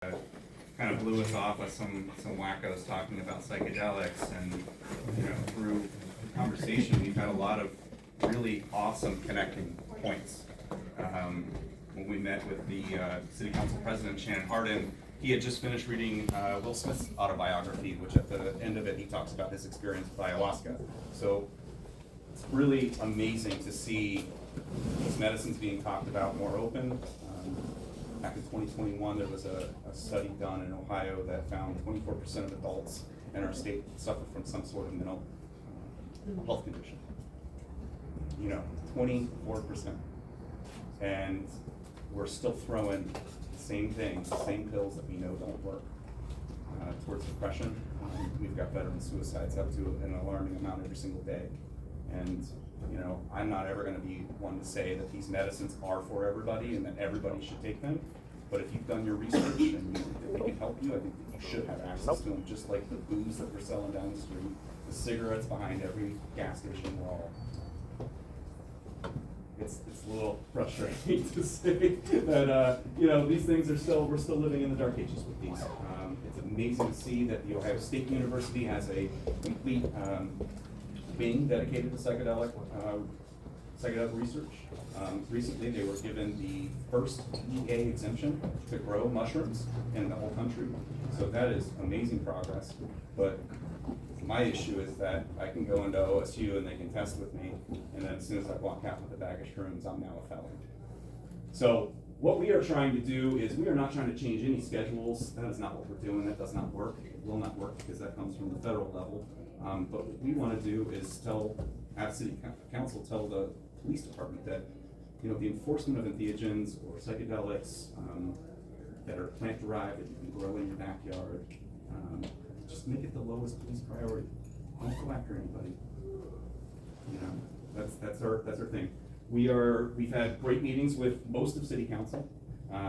kind of blew us off with some wackos talking about psychedelics, and through the conversation we've had a lot of really awesome connecting points. When we met with the City Council President Shannon Hardin, he had just finished reading Will Smith's autobiography, which at the end of it he talks about his experience with ayahuasca. So it's really amazing to see these medicines being talked about more open. Back in 2021, there was a study done in Ohio that found 24% of adults in our state suffer from some sort of mental health condition. 24%. And we're still throwing the same things, the same pills that we know don't work towards depression. We've got veteran suicides up to an alarming amount every single day. And I'm not ever going to be one to say that these medicines are for everybody and that everybody should take them. But if you've done your research and you think that they can help you, I think that you should have access to them, just like the booze that we're selling down the street, the cigarettes behind every gas station wall. It's a little frustrating to say that these things we're still living in the dark ages with these. It's amazing to see that the Ohio State University has a complete wing dedicated to psychedelic research. Recently, they were given the first DEA exemption to grow mushrooms in the whole country. So that is amazing progress. But my issue is that I can go into OSU and they can test with me, and then as soon as I walk out with a bag of shrooms, I'm now a felon. So what we are trying to do is we are not trying to change any schedules. That is not what we're doing. That does not work. It will not work because that comes from the federal level. But what we want to do is have City Council tell the police department that the enforcement of entheogens or psychedelics that are plant derived that you can grow in your backyard, just make it the lowest police priority. Don't go after anybody. That's our thing. We've had great meetings with most of City Council.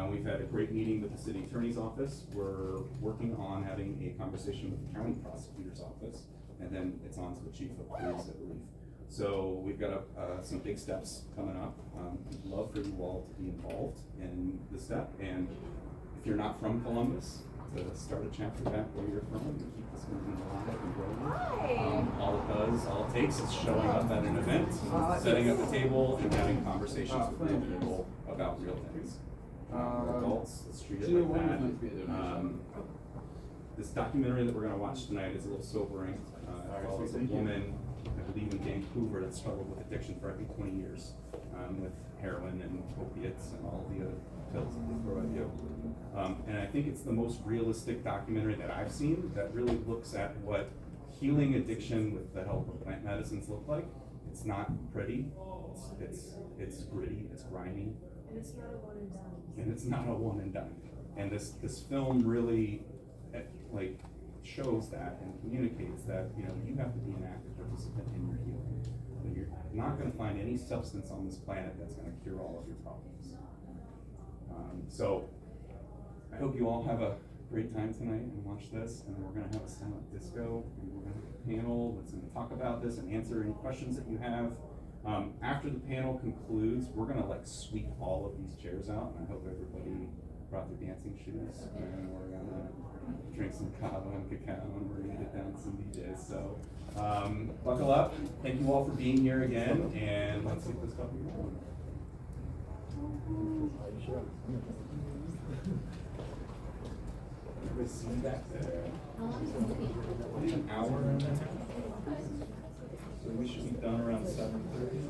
We've had a great meeting with the City Attorney's Office. We're working on having a conversation with the County Prosecutor's Office, and then it's on to the Chief of Police, I believe. So we've got some big steps coming up. We'd love for you all to be involved in the step, and if you're not from Columbus, to start a chapter back where you're from and keep this movement alive and growing. All it takes is showing up at an event, setting up the table, and having conversations with real people about real things. Adults, let's treat it like that. This documentary that we're going to watch tonight is a little sobering. It follows a woman, I believe in Vancouver, that struggled with addiction for I think 20 years with heroin and opiates and all the other pills that they throw at you. And I think it's the most realistic documentary that I've seen that really looks at what healing addiction with the help of plant medicines look like. It's not pretty. It's gritty. It's grimy. And it's not a one and done. And it's not a one and done. And this film really shows that and communicates that you have to be an active participant in your healing. That you're not going to find any substance on this planet that's going to cure all of your problems. So I hope you all have a great time tonight and watch this, and then we're going to have a silent disco, and we're going to have a panel that's going to talk about this and answer any questions that you have. After the panel concludes, we're going to sweep all of these chairs out, and I hope everybody brought their dancing shoes, and we're going to drink some kava and cacao, and we're going to get down to some DJs. So buckle up. Thank you all for being here again, and let's get this puppy rolling. Everybody see back there? An hour in there? So we should be done around 7:30.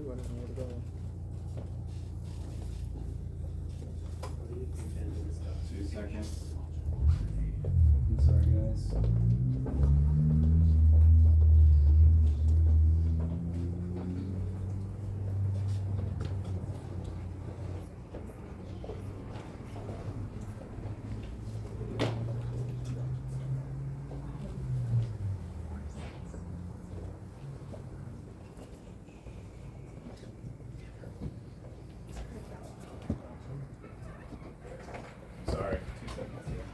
I don't know where to go. 2 seconds. guys. Sorry, 2 seconds here.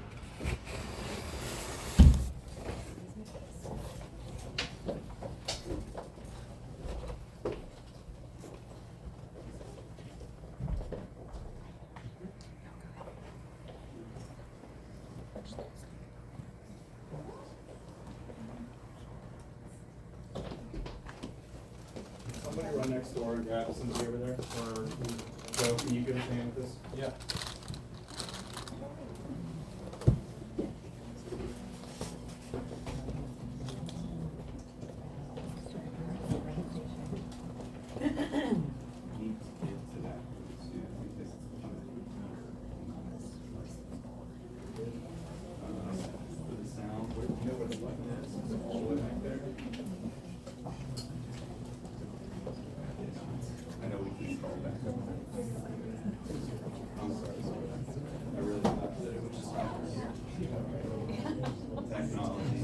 Somebody run next door and grab somebody over there, or Joe, can you give us a hand with this? Yeah. Need to get to that too, because for the sound, where, you know where the button is? Hold it back there. I know we can call back up. I'm sorry. I really thought that it was just technology.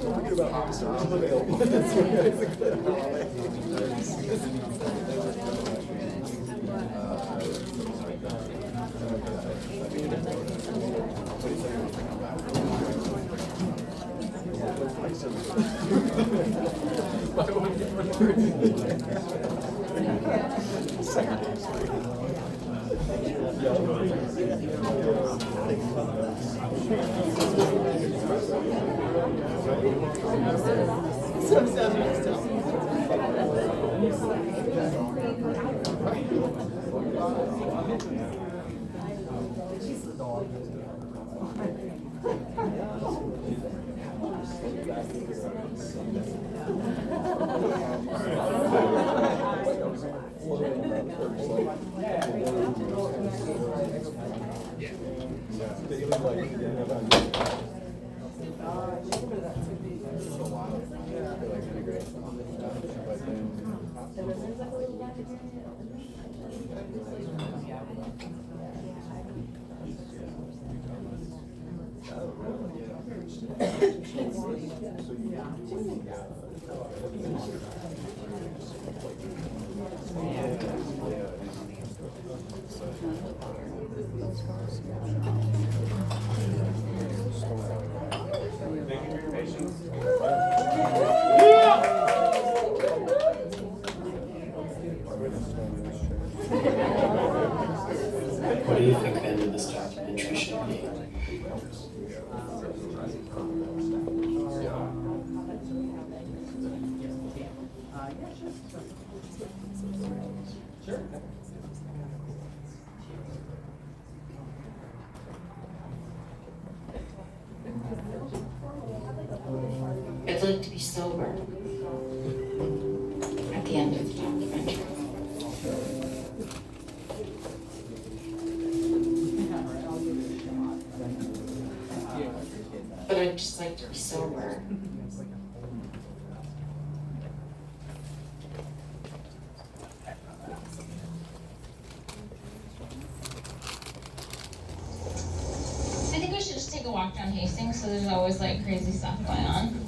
Talking about research available. What do you think the end of this documentary should be? I'd like to be sober at the end of the documentary. But I'd just like to be sober. I think we should just take a walk down Hastings, so there's always like crazy stuff going on.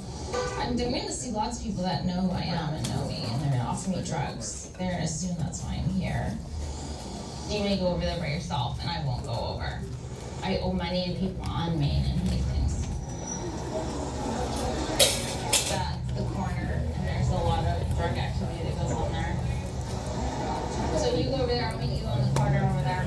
I'm going to see lots of people that know who I am and know me, and they're going to offer me drugs. They're going to assume that's why I'm here. You may go over there by yourself, and I won't go over. I owe money to people on Main and Hastings. That's the corner, and there's a lot of drug activity that goes on there. So you go over there, I'll meet you on the corner over there.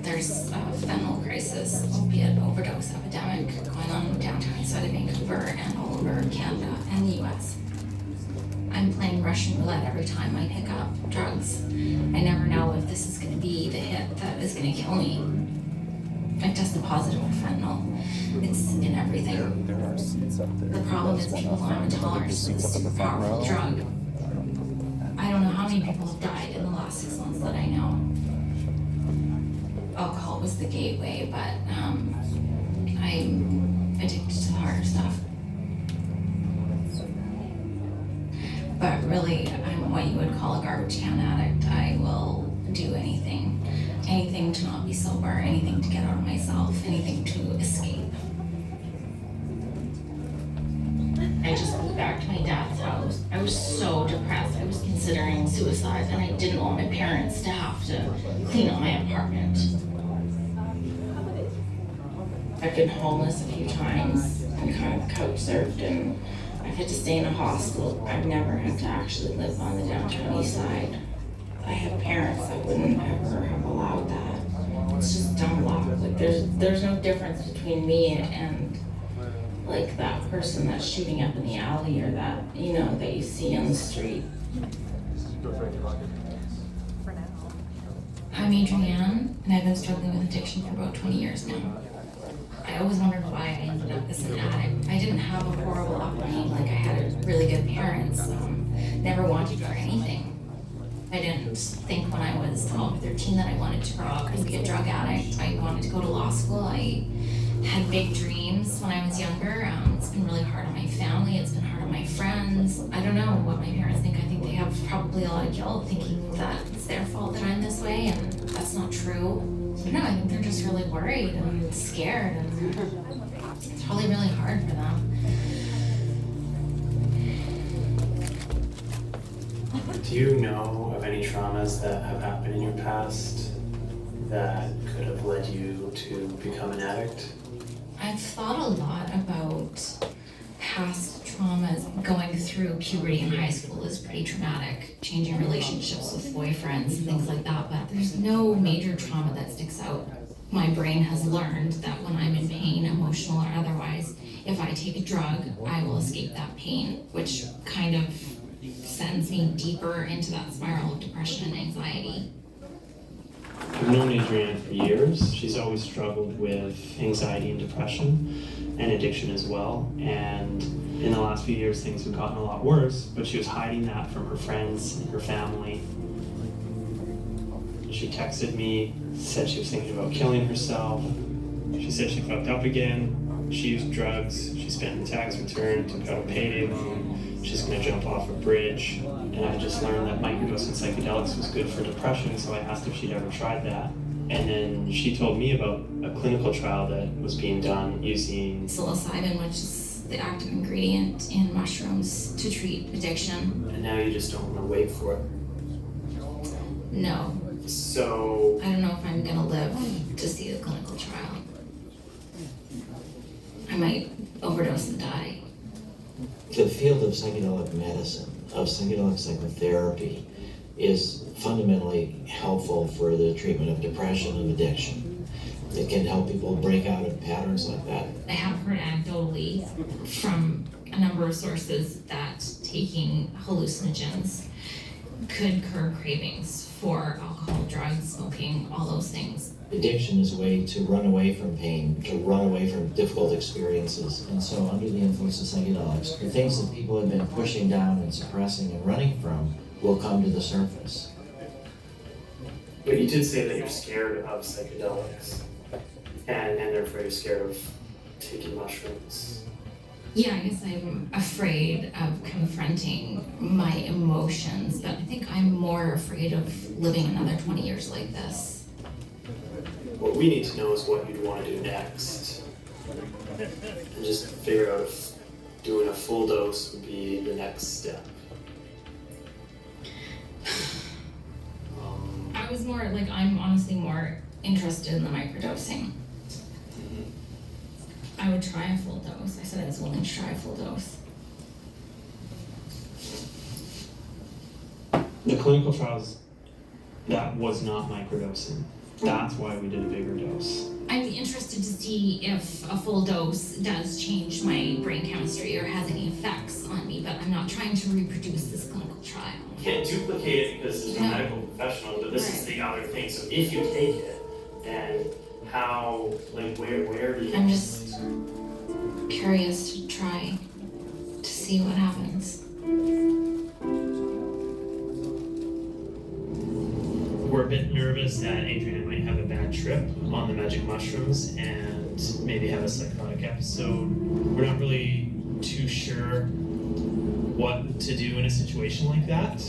There's a fentanyl crisis, opiate overdose epidemic going on in the downtown side of Vancouver and all over Canada and the US. I'm playing Russian roulette every time I pick up drugs. I never know if this is going to be the hit that is going to kill me. I tested positive for fentanyl. It's in everything. The problem is people don't have a tolerance to this super powerful drug. I don't know how many people have died in the last 6 months that I know. Alcohol was the gateway, but I'm addicted to the harder stuff. But really, I'm what you would call a garbage can addict. I will do anything. Anything to not be sober, anything to get out of myself, anything to escape. I just moved back to my dad's house. I was so depressed. I was considering suicide, and I didn't want my parents to have to clean up my apartment. I've been homeless a few times and kind of couch surfed, and I've had to stay in a hostel. I've never had to actually live on the downtown east side. I had parents that wouldn't ever have allowed that. It's just dumb luck. Like there's no difference between me and like that person that's shooting up in the alley or that, you know, that you see on the street. I'm Adrienne, and I've been struggling with addiction for about 20 years now. I always wondered why I ended up as an addict. I didn't have a horrible upbringing, like I had really good parents, never wanted for anything. I didn't think when I was 12 or 13 that I wanted to grow up and be a drug addict. I wanted to go to law school. I had big dreams when I was younger. It's been really hard on my family. It's been hard on my friends. I don't know what my parents think. I think they have probably a lot of guilt, thinking that it's their fault that I'm this way, and that's not true. I don't know, I think they're just really worried and scared, and it's probably really hard for them. Do you know of any traumas that have happened in your past that could have led you to become an addict? I've thought a lot about past traumas. Going through puberty in high school is pretty traumatic, changing relationships with boyfriends and things like that, but there's no major trauma that sticks out. My brain has learned that when I'm in pain, emotional or otherwise, if I take a drug, I will escape that pain, which kind of sends me deeper into that spiral of depression and anxiety. I've known Adrienne for years. She's always struggled with anxiety and depression and addiction as well. And in the last few years, things have gotten a lot worse, but she was hiding that from her friends and her family. She texted me, said she was thinking about killing herself. She said she fucked up again. She used drugs. She spent the tax return, took out a payday loan. She's gonna jump off a bridge. And I just learned that microdosing psychedelics was good for depression, so I asked if she'd ever tried that. And then she told me about a clinical trial that was being done using Psilocybin, which is the active ingredient in mushrooms to treat addiction. And now you just don't want to wait for it. No, So, I don't know if I'm gonna live to see the clinical trial. I might overdose and die. The field of psychedelic medicine, of psychedelic psychotherapy, is fundamentally helpful for the treatment of depression and addiction. It can help people break out of patterns like that. I have heard anecdotally from a number of sources that taking hallucinogens could curb cravings for alcohol, drugs, smoking, all those things. Addiction is a way to run away from pain, to run away from difficult experiences. And so under the influence of psychedelics, the things that people have been pushing down and suppressing and running from will come to the surface. but you did say that you're scared of psychedelics, and therefore you're scared of taking mushrooms. Yeah, I guess I'm afraid of confronting my emotions, but I think I'm more afraid of living another 20 years like this. What we need to know is what you'd want to do next, and just figure out if doing a full dose would be the next step. I was more like, I'm honestly more interested in the microdosing. I would try a full dose. I said I was willing to try a full dose. The clinical trials, that was not microdosing. That's why we did a bigger dose. I'm interested to see if a full dose does change my brain chemistry or has any effects on me, but I'm not trying to reproduce this clinical trial. You can't duplicate it because it's a No. medical professional, but this is Right. the other thing. So if you take it, then how, like, where do you? I'm just curious to try to see what happens. We're a bit nervous that Adrienne might have a bad trip on the magic mushrooms and maybe have a psychotic episode. We're not really too sure what to do in a situation like that.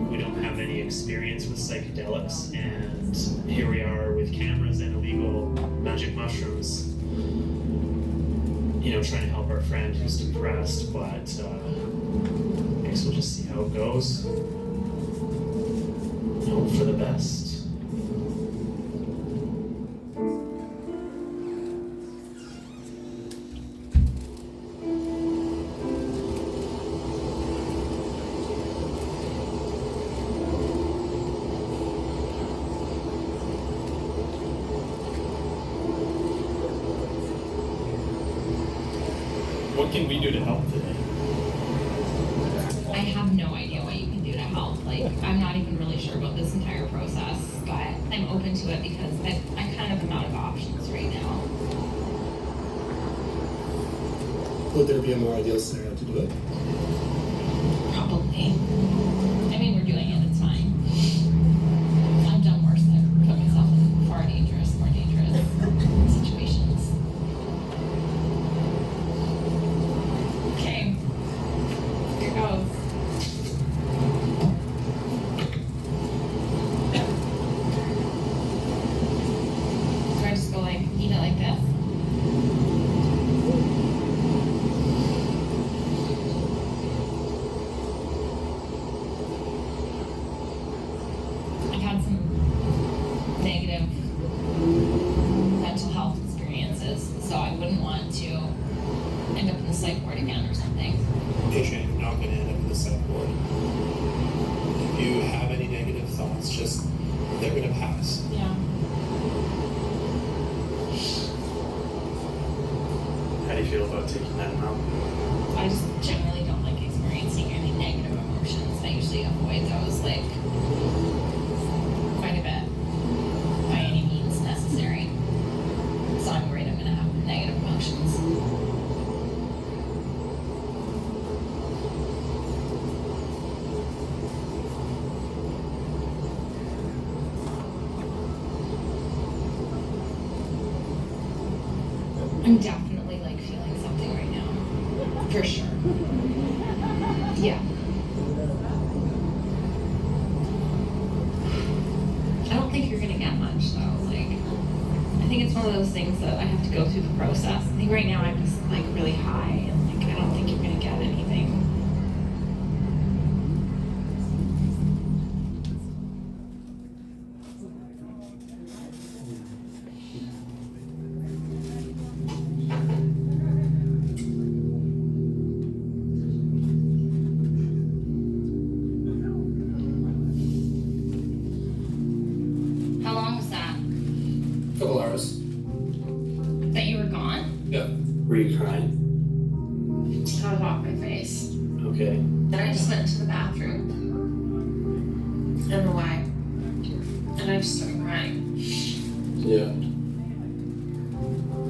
We don't have any experience with psychedelics, and here we are with cameras and illegal magic mushrooms, you know, trying to help our friend who's depressed, but I guess we'll just see how it goes. Hope for the best. What can we do to help today? I have no idea what you can do to help. Like, I'm not even really sure about this entire process, but I'm open to it because I kind of am out of options right now. Would there be a more ideal scenario to do it? Probably. I mean, we're doing it, it's fine. I've done worse. I've put myself in more dangerous situations. Okay. Here goes. Do I just go like, eat it like this? board again or something. Adrian, you're not going to end up in the psych ward. If you have any negative thoughts, they're going to pass. Yeah. How do you feel about taking that out? I just generally don't like experiencing any negative emotions. I usually avoid those like quite a bit by any means necessary. So I'm worried I'm gonna have negative emotions. I'm definitely like feeling something right now. For sure. Yeah. I don't think you're gonna get much though. Like, I think it's one of those things that I have to go through the process. I think right now I'm just like really high and like I don't think you're gonna get anything. How long was that? Couple hours. That you were gone? Yeah. Were you crying? I was off my face. Okay. Then I just went to the bathroom. I don't know why. And I just started crying. Yeah.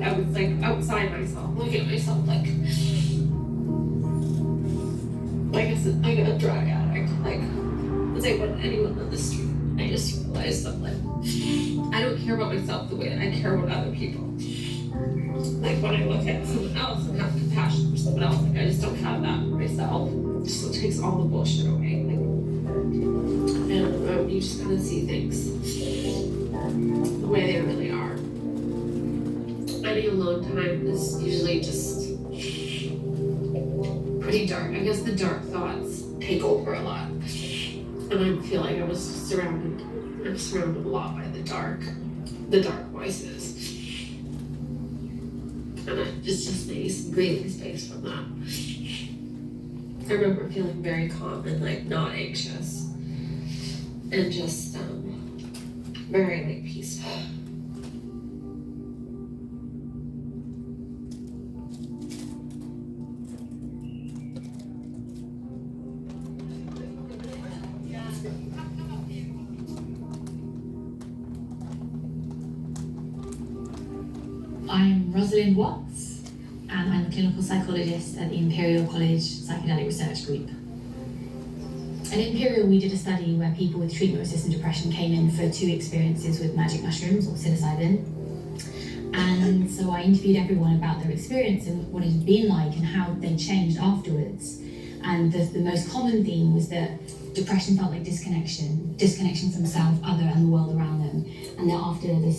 I was like outside myself, looking at myself like a drug addict. Like, it's like what anyone on the street. I just realized that like I don't care about myself the way I care about other people. Like when I look at someone else and have compassion for someone else, like I just don't have that for myself. It just takes all the bullshit away. Like, and you just kind of see things the way they really are. Spending a long time is usually just pretty dark. I guess the dark thoughts take over a lot. And I feel like I'm surrounded a lot by the dark voices. And it's just nice breathing space from that. I remember feeling very calm and like not anxious. And just very like peaceful. I'm Rosalind Watts, and I'm a clinical psychologist at the Imperial College Psychedelic Research Group. At Imperial, we did a study where people with treatment-resistant depression came in for 2 experiences with magic mushrooms or psilocybin. And so I interviewed everyone about their experience and what it had been like and how they changed afterwards. And the most common theme was that depression felt like disconnection from self, other, and the world around them. And that after the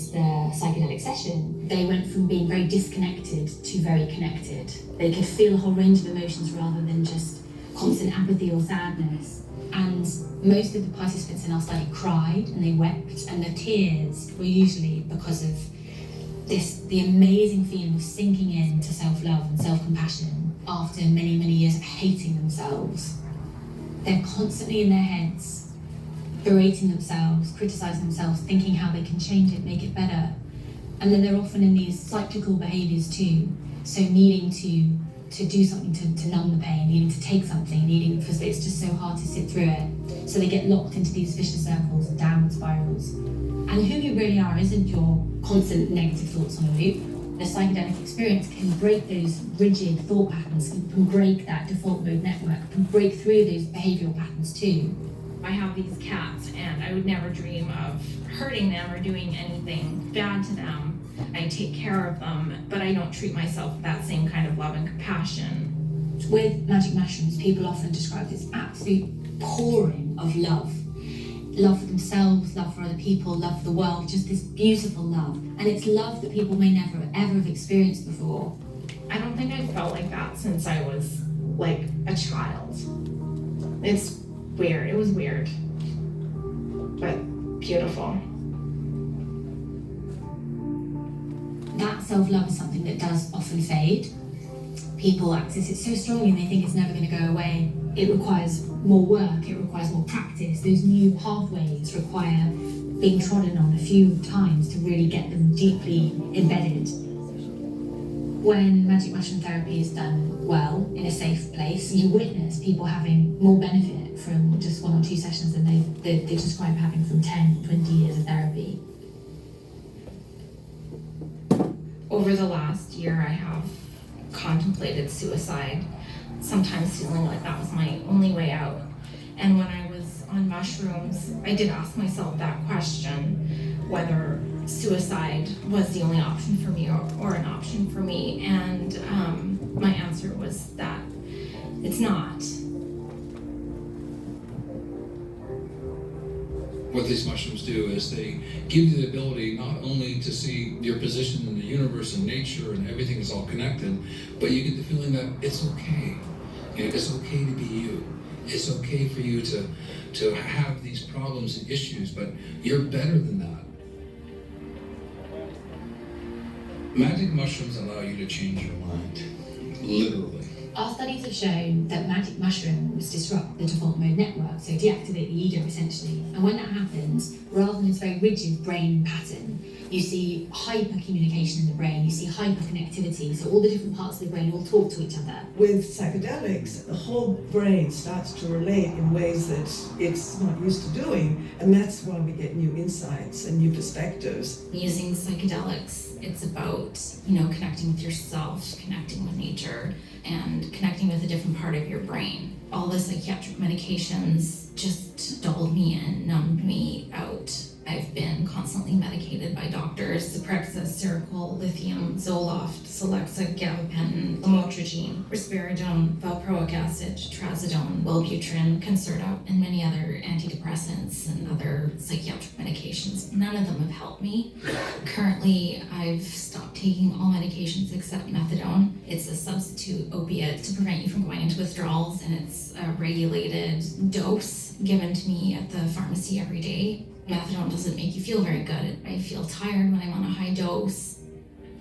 psychedelic session, they went from being very disconnected to very connected. They could feel a whole range of emotions rather than just constant apathy or sadness. And most of the participants in our study cried and they wept, and the tears were usually because of the amazing feeling of sinking into self-love and self-compassion after many, many years of hating themselves. They're constantly in their heads, berating themselves, criticizing themselves, thinking how they can change it, make it better. And then they're often in these cyclical behaviors too. So needing to do something to numb the pain, needing to take something, because it's just so hard to sit through it. So they get locked into these vicious circles and downward spirals. And who you really are isn't your constant negative thoughts on a loop. The psychedelic experience can break those rigid thought patterns, can break that default mode network, can break through those behavioral patterns too. I have these cats and I would never dream of hurting them or doing anything bad to them. I take care of them, but I don't treat myself with that same kind of love and compassion. With magic mushrooms, people often describe this absolute pouring of love. Love for themselves, love for other people, love for the world, just this beautiful love. And it's love that people may never, ever have experienced before. I don't think I felt like that since I was like a child. It's weird, it was weird, but beautiful. That self-love is something that does often fade. people access it so strongly and they think it's never going to go away. It requires more work, it requires more practice. Those new pathways require being trodden on a few times to really get them deeply embedded. When magic mushroom therapy is done well, in a safe place, you witness people having more benefit from just 1 or 2 sessions than they describe having from 10, 20 years of therapy. Over the last year, I have contemplated suicide, sometimes feeling like that was my only way out. And when I was on mushrooms, I did ask myself that question, whether suicide was the only option for me or an option for me. And my answer was that it's not. What these mushrooms do is they give you the ability not only to see your position in the universe and nature and everything is all connected, but you get the feeling that it's okay. You know, it's okay to be you. It's okay for you to have these problems and issues, but you're better than that. Magic mushrooms allow you to change your mind, literally. Our studies have shown that magic mushrooms disrupt the default mode network, so deactivate the ego essentially. And when that happens, rather than this very rigid brain pattern, you see hyper communication in the brain, you see hyper connectivity, so all the different parts of the brain all talk to each other. With psychedelics, the whole brain starts to relate in ways that it's not used to doing, and that's why we get new insights and new perspectives. Using psychedelics, it's about, connecting with yourself, connecting with nature, and connecting with a different part of your brain. All the psychiatric medications just dulled me in, numbed me out. I've been constantly medicated by doctors: Zyprexa, Seroquel, lithium, Zoloft, Celexa, gabapentin, lamotrigine, risperidone, valproic acid, trazodone, Wellbutrin, Concerta, and many other antidepressants and other psychiatric medications. None of them have helped me. Currently, I've stopped taking all medications except methadone. It's a substitute opiate to prevent you from going into withdrawals, and it's a regulated dose given to me at the pharmacy every day. Methadone doesn't make you feel very good. I feel tired when I'm on a high dose.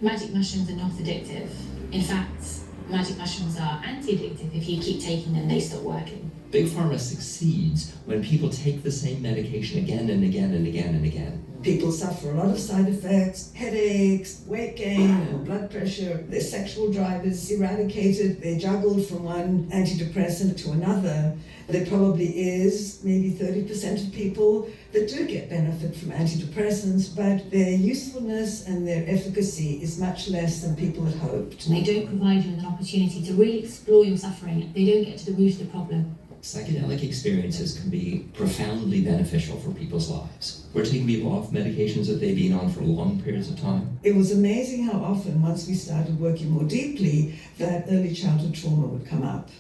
Magic mushrooms are not addictive. In fact, magic mushrooms are anti-addictive. If you keep taking them, they stop working. Big Pharma succeeds when people take the same medication again and again and again and again. People suffer a lot of side effects, headaches, weight gain, and blood pressure. Their sexual drive is eradicated. They're juggled from one antidepressant to another. There probably is maybe 30% of people that do get benefit from antidepressants, but their usefulness and their efficacy is much less than people had hoped. They don't provide you with an opportunity to really explore your suffering. They don't get to the root of the problem. Psychedelic experiences can be profoundly beneficial for people's lives. We're taking people off medications that they've been on for long periods of time. It was amazing how often, once we started working more deeply, that early childhood trauma would come up.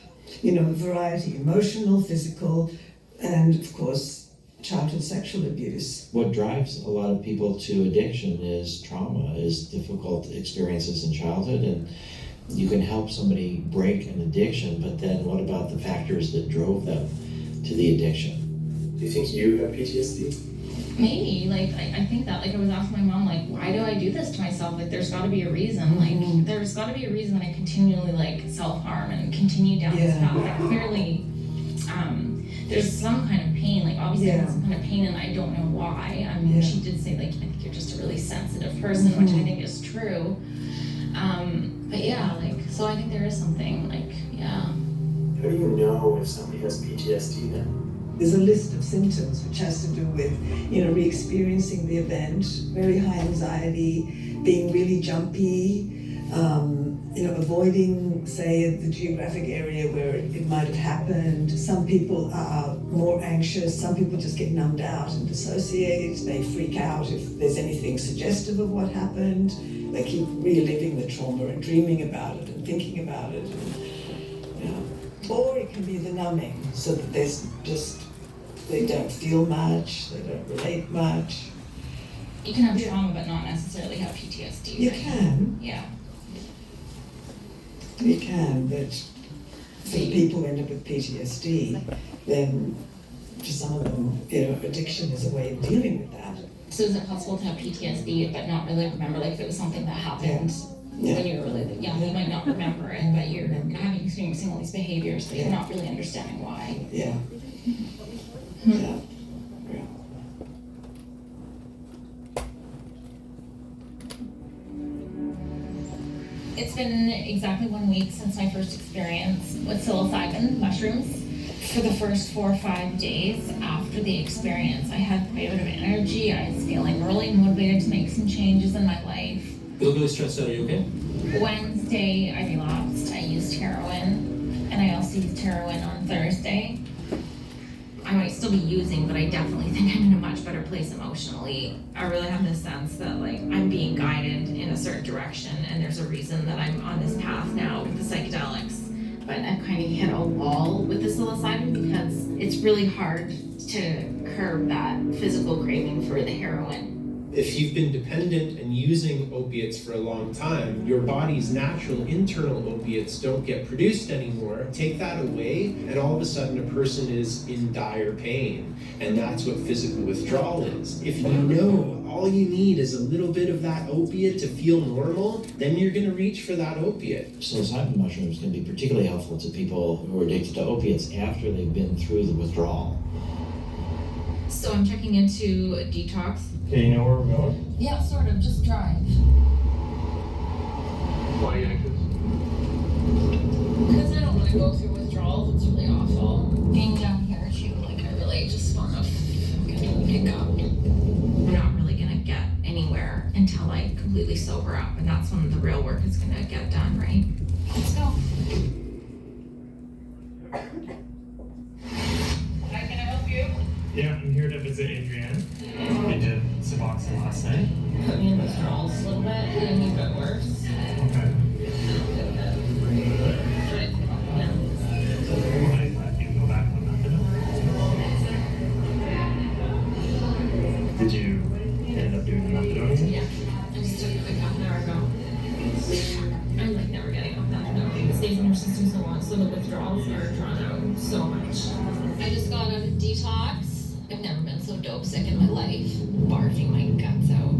A variety: emotional, physical, and of course, childhood sexual abuse. What drives a lot of people to addiction is trauma, is difficult experiences in childhood, and you can help somebody break an addiction, but then what about the factors that drove them to the addiction? Do you think you have PTSD? Maybe, I think that, I was asking my mom, why do I do this to myself? There's got to be a reason. There's got to be a reason I continually, self-harm and continue down this path. Clearly, there's some kind of pain. Obviously, I have some kind of pain, and I don't know why. She did say, I think you're just a really sensitive person, which I think is true. But yeah, so I think there is something, How do you know if somebody has PTSD then? There's a list of symptoms which has to do with, re-experiencing the event, very high anxiety, being really jumpy, avoiding, say, the geographic area where it might have happened. Some people are more anxious, some people just get numbed out and dissociate, they freak out if there's anything suggestive of what happened. They keep reliving the trauma and dreaming about it and thinking about it. Or it can be the numbing, so that they don't feel much, they don't relate much. you can have trauma but not necessarily have PTSD. You right? can. Yeah. You can, but for people who end up with PTSD, then for some of them, addiction is a way of dealing with that. So is it possible to have PTSD but not really remember, if it was something that happened when you're really young. You might not remember it, but you're experiencing all these behaviors, but you're not really understanding why. Yeah. Yeah. It's been exactly 1 week since my first experience with psilocybin mushrooms. For the first 4 or 5 days after the experience, I had quite a bit of energy. I was feeling really motivated to make some changes in my life. You look really stressed out, are you okay? Wednesday, I relapsed. I used heroin, and I also used heroin on Thursday. I might still be using, but I definitely think I'm in a much better place emotionally. I really have this sense that like I'm being guided in a certain direction, and there's a reason that I'm on this path now with the psychedelics. But I've kind of hit a wall with the psilocybin because it's really hard to curb that physical craving for the heroin. If you've been dependent and using opiates for a long time, your body's natural internal opiates don't get produced anymore. Take that away, and all of a sudden a person is in dire pain. And that's what physical withdrawal is. If you know all you need is a little bit of that opiate to feel normal, then you're going to reach for that opiate. Psilocybin mushrooms can be particularly helpful to people who are addicted to opiates after they've been through the withdrawal. So I'm checking into detox. Okay, you know where we're going? Yeah, sort of. Just drive. Why are you anxious? Because I don't want to go through withdrawals. It's really awful. Being down here too, like I really just want to fucking pick up. We're not really gonna get anywhere until I completely sober up, and that's when the real work is gonna get done, right? Let's go. Hi, can I help you? Yeah, I'm here to visit Adrienne. I did Suboxone last night. Put me in withdrawals a little bit, and make it worse. Okay. You can go back on methadone. Did you end up doing the methadone? Yeah, I just took it like half an hour ago. I'm like never getting off methadone. It stays in your system so long, so the withdrawals are drawn out so much. I just got out of detox. I've never been so dope sick in my life, barfing my guts out.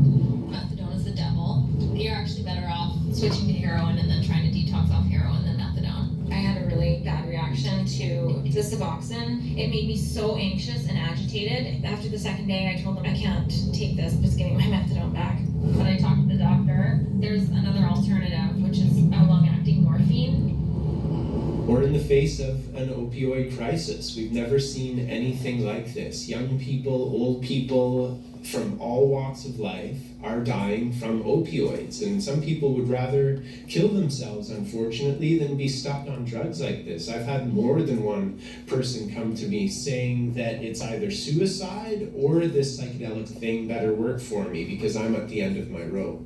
Methadone is the devil. You're actually better off switching to heroin and then trying to detox off heroin than methadone. I had a really bad reaction to the Suboxone. It made me so anxious and agitated. After the second day, I told them I can't take this, I'm just getting my methadone back. But I talked to the doctor. There's another alternative, which is a long-acting morphine. We're in the face of an opioid crisis. We've never seen anything like this. Young people, old people from all walks of life are dying from opioids. And some people would rather kill themselves, unfortunately, than be stuck on drugs like this. I've had more than one person come to me saying that it's either suicide or this psychedelic thing better work for me because I'm at the end of my rope.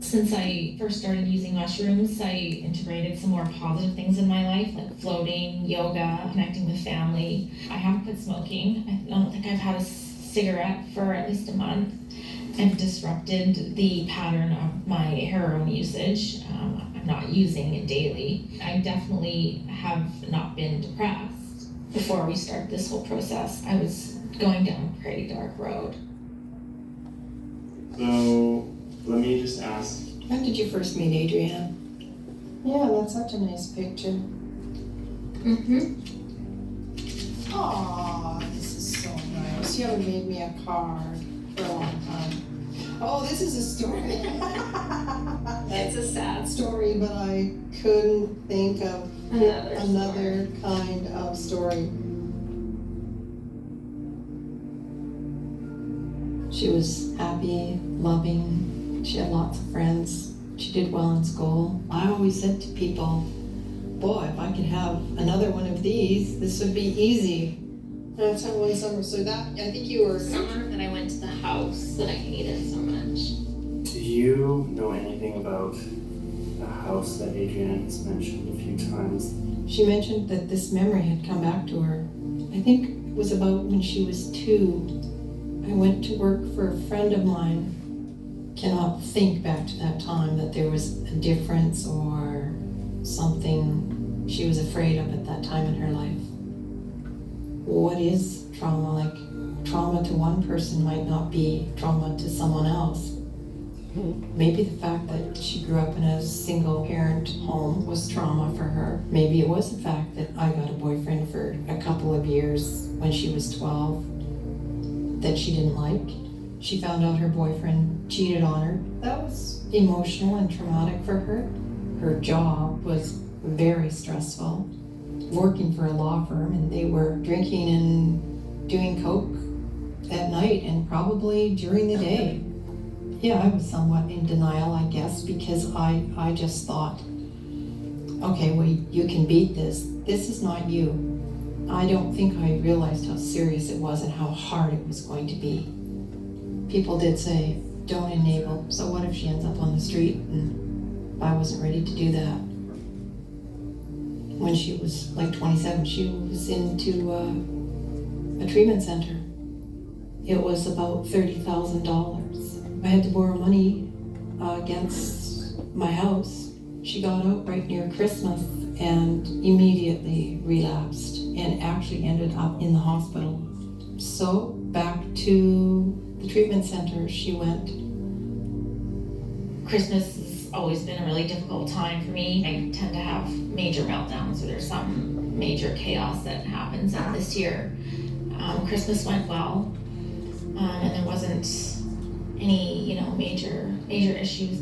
Since I first started using mushrooms, I integrated some more positive things in my life, like floating, yoga, connecting with family. I haven't quit smoking. I don't think I've had a cigarette for at least a month. I've disrupted the pattern of my heroin usage. I'm not using it daily. I definitely have not been depressed. Before we started this whole process, I was going down a pretty dark road. So, let me just ask. When did you first meet Adrienne? Yeah, that's such a nice picture. Aw, this is so nice. You haven't made me a card for a long time. Oh, this is a story. It's a sad story, but I couldn't think of another kind of story. She was happy, loving. She had lots of friends. She did well in school. I always said to people, boy, if I could have another one of these, this would be easy. That's how one summer. So that, I think you were... Summer that I went to the house that I hated so much. Do you know anything about the house that Adrienne has mentioned a few times? She mentioned that this memory had come back to her. I think it was about when she was 2. I went to work for a friend of mine. Cannot think back to that time that there was a difference or something she was afraid of at that time in her life. What is trauma? Like, trauma to one person might not be trauma to someone else. Maybe the fact that she grew up in a single parent home was trauma for her. Maybe it was the fact that I got a boyfriend for a couple of years when she was 12 that she didn't like. She found out her boyfriend cheated on her. That was emotional and traumatic for her. Her job was very stressful, working for a law firm, and they were drinking and doing coke at night and probably during the day. Yeah, I was somewhat in denial, I guess, because I just thought, okay, well, you can beat this. This is not you. I don't think I realized how serious it was and how hard it was going to be. People did say, don't enable. So what if she ends up on the street? And I wasn't ready to do that. When she was like 27, she was into a treatment center. It was about $30,000. I had to borrow money against my house. She got out right near Christmas and immediately relapsed and actually ended up in the hospital. So back to the treatment center she went. Christmas has always been a really difficult time for me. I tend to have major meltdowns or there's some major chaos that happens. And this year, Christmas went well, and there wasn't any, major issues.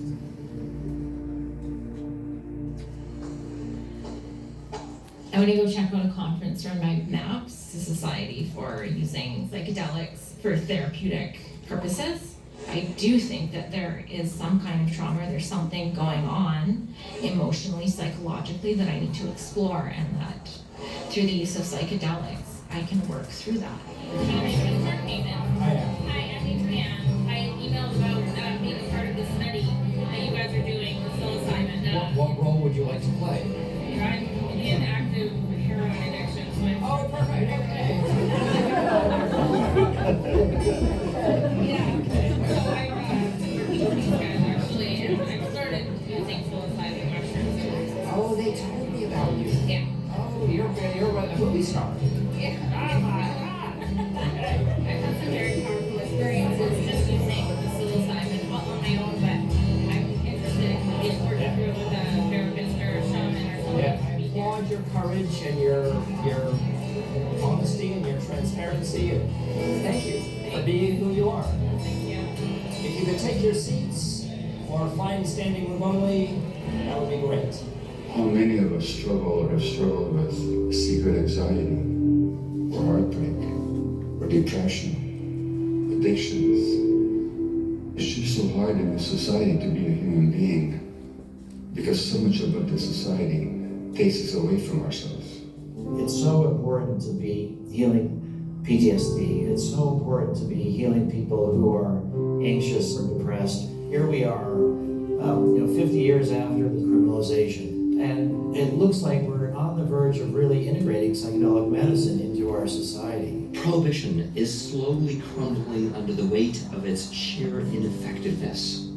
I want to go check out a conference run by MAPS, the Society for Using Psychedelics for Therapeutic Purposes. I do think that there is some kind of trauma, there's something going on emotionally, psychologically that I need to explore, and that through the use of psychedelics, I can work through that. Hi, I'm Adrienne. I emailed about being a part of the study that you guys are doing with psilocybin. What role would you like to play? I'm in active heroin addiction. Oh, perfect. Okay. Yeah. So I with these guys actually, and I started using psilocybin mushrooms. Oh, they told me about you. Yeah. Oh, you're a movie star. Yeah. I've had some very powerful experiences just using the psilocybin on my own, but I'm interested in working through it with a therapist or a shaman or something. Yeah, I applaud your courage and your honesty and your transparency. And thank you for being who you are. Thank you. If you could take your seats or find standing room only, that would be great. How many of us struggle or have struggled with secret anxiety or heartbreak or depression, addictions? It's just so hard in this society to be a human being because so much of what this society takes us away from ourselves. It's so important to be healing PTSD. It's so important to be healing people who are anxious or depressed. Here we are, 50 years after the criminalization, and it looks like we're on the verge of really integrating psychedelic medicine into our society. Prohibition is slowly crumbling under the weight of its sheer ineffectiveness.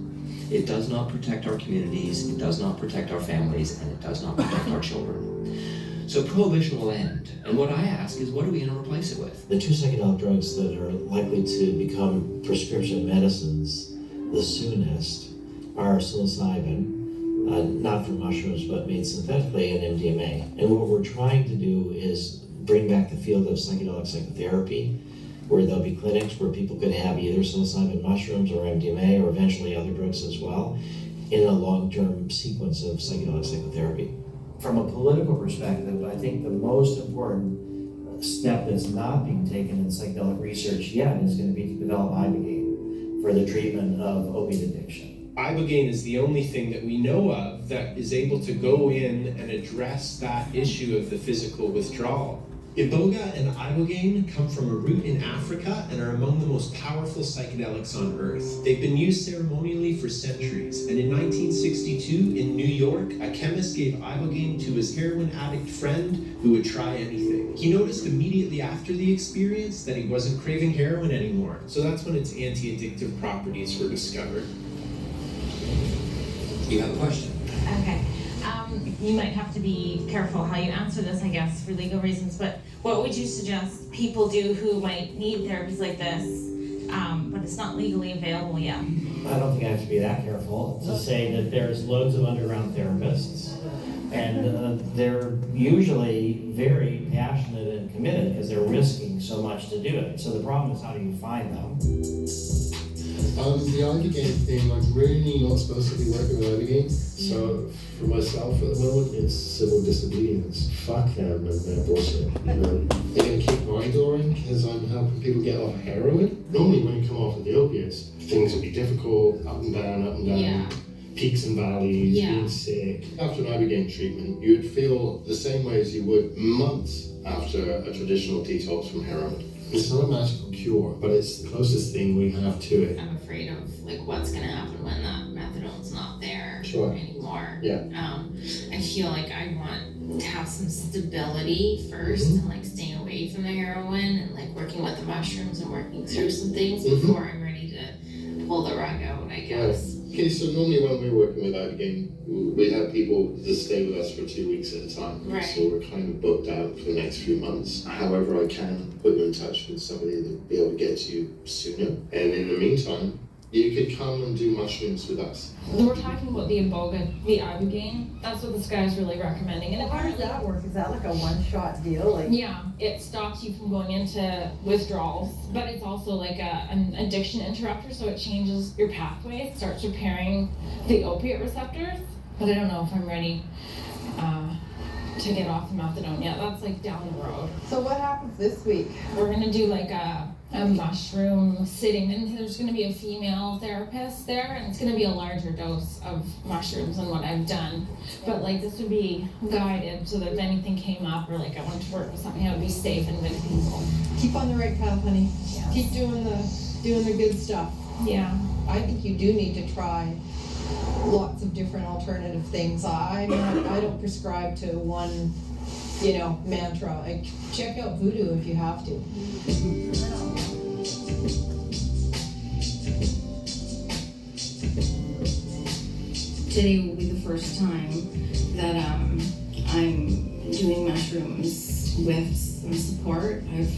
It does not protect our communities, it does not protect our families, and it does not protect our children. So prohibition will end. And what I ask is, what are we going to replace it with? The two psychedelic drugs that are likely to become prescription medicines the soonest are psilocybin, not from mushrooms but made synthetically, and MDMA. And what we're trying to do is bring back the field of psychedelic psychotherapy, where there'll be clinics where people could have either psilocybin mushrooms or MDMA or eventually other drugs as well in a long-term sequence of psychedelic psychotherapy. From a political perspective, I think the most important step that's not being taken in psychedelic research yet is going to be to develop ibogaine for the treatment of opiate addiction. Ibogaine is the only thing that we know of that is able to go in and address that issue of the physical withdrawal. Iboga and ibogaine come from a root in Africa and are among the most powerful psychedelics on Earth. They've been used ceremonially for centuries, and in 1962 in New York, a chemist gave ibogaine to his heroin addict friend who would try anything. He noticed immediately after the experience that he wasn't craving heroin anymore, so that's when its anti-addictive properties were discovered. You have a question? Okay. You might have to be careful how you answer this, I guess, for legal reasons, but what would you suggest people do who might need therapies like this but it's not legally available yet. I don't think I have to be that careful to say that there's loads of underground therapists, and they're usually very passionate and committed because they're risking so much to do it. So the problem is, how do you find them? The Ibogaine thing, I'm really not supposed to be working with Ibogaine. So for myself at the moment, it's civil disobedience. Fuck them and their bullshit. You know, they're going to keep monitoring because I'm helping people get off heroin. Normally when you come off of the opiates, things would be difficult, up and down, Yeah. peaks and valleys, Yeah. being sick. After an Ibogaine treatment, you would feel the same way as you would months after a traditional detox from heroin. It's not a magical cure, but it's the closest thing we have to it. I'm afraid of like what's gonna happen when that methadone's not there Sure. anymore. Yeah. I feel like I want to have some stability first and like staying away from the heroin and like working with the mushrooms and working through some things before I'm ready to pull the rug out, I guess. Okay, so normally when we're working with Ibogaine, we have people that stay with us for 2 weeks at a time. Right. So we're kind of booked out for the next few months. However I can put you in touch with somebody that will be able to get to you sooner. And in the meantime, you could come and do mushrooms with us. We're talking about the Ibogaine. That's what this guy's really recommending. And How does that work? Is that like a one-shot deal? Like, yeah, it stops you from going into withdrawals, but it's also like an addiction interrupter, so it changes your pathways, starts repairing the opiate receptors. But I don't know if I'm ready to get off the methadone yet. That's like down the road. so what happens this week? We're gonna do like a mushroom sitting, and there's gonna be a female therapist there, and it's gonna be a larger dose of mushrooms than what I've done. But like this would be guided so that if anything came up or like I wanted to work with something, I would be safe and with people. Keep on the right path, honey. Yes. Keep doing the good stuff. Yeah. I think you do need to try lots of different alternative things. I don't prescribe to one, mantra. Like, check out voodoo if you have to. Today will be the first time that I'm doing mushrooms with some support. I've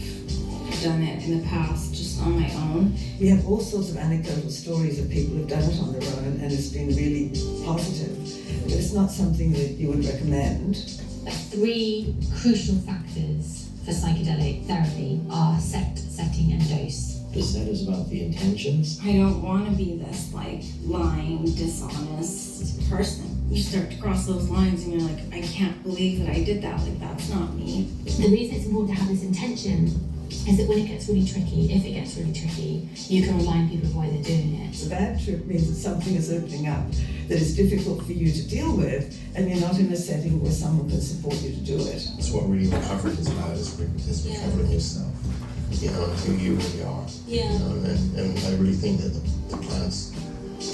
done it in the past just on my own. We have all sorts of anecdotal stories of people who've done it on their own and it's been really positive. But it's not something that you would recommend. 3 crucial factors for psychedelic therapy are set, setting, and dose. The set is about the intentions. I don't want to be this like lying, dishonest person. You start to cross those lines and you're like, I can't believe that I did that. Like, that's not me. The reason it's important to have this intention is that when it gets really tricky, if it gets really tricky, you can remind people of why they're doing it. The bad trip means that something is opening up that is difficult for you to deal with, and you're not in a setting where someone can support you to do it. That's what really recovery is about, is recovering yourself, who you really are. Yeah. And I really think that the plants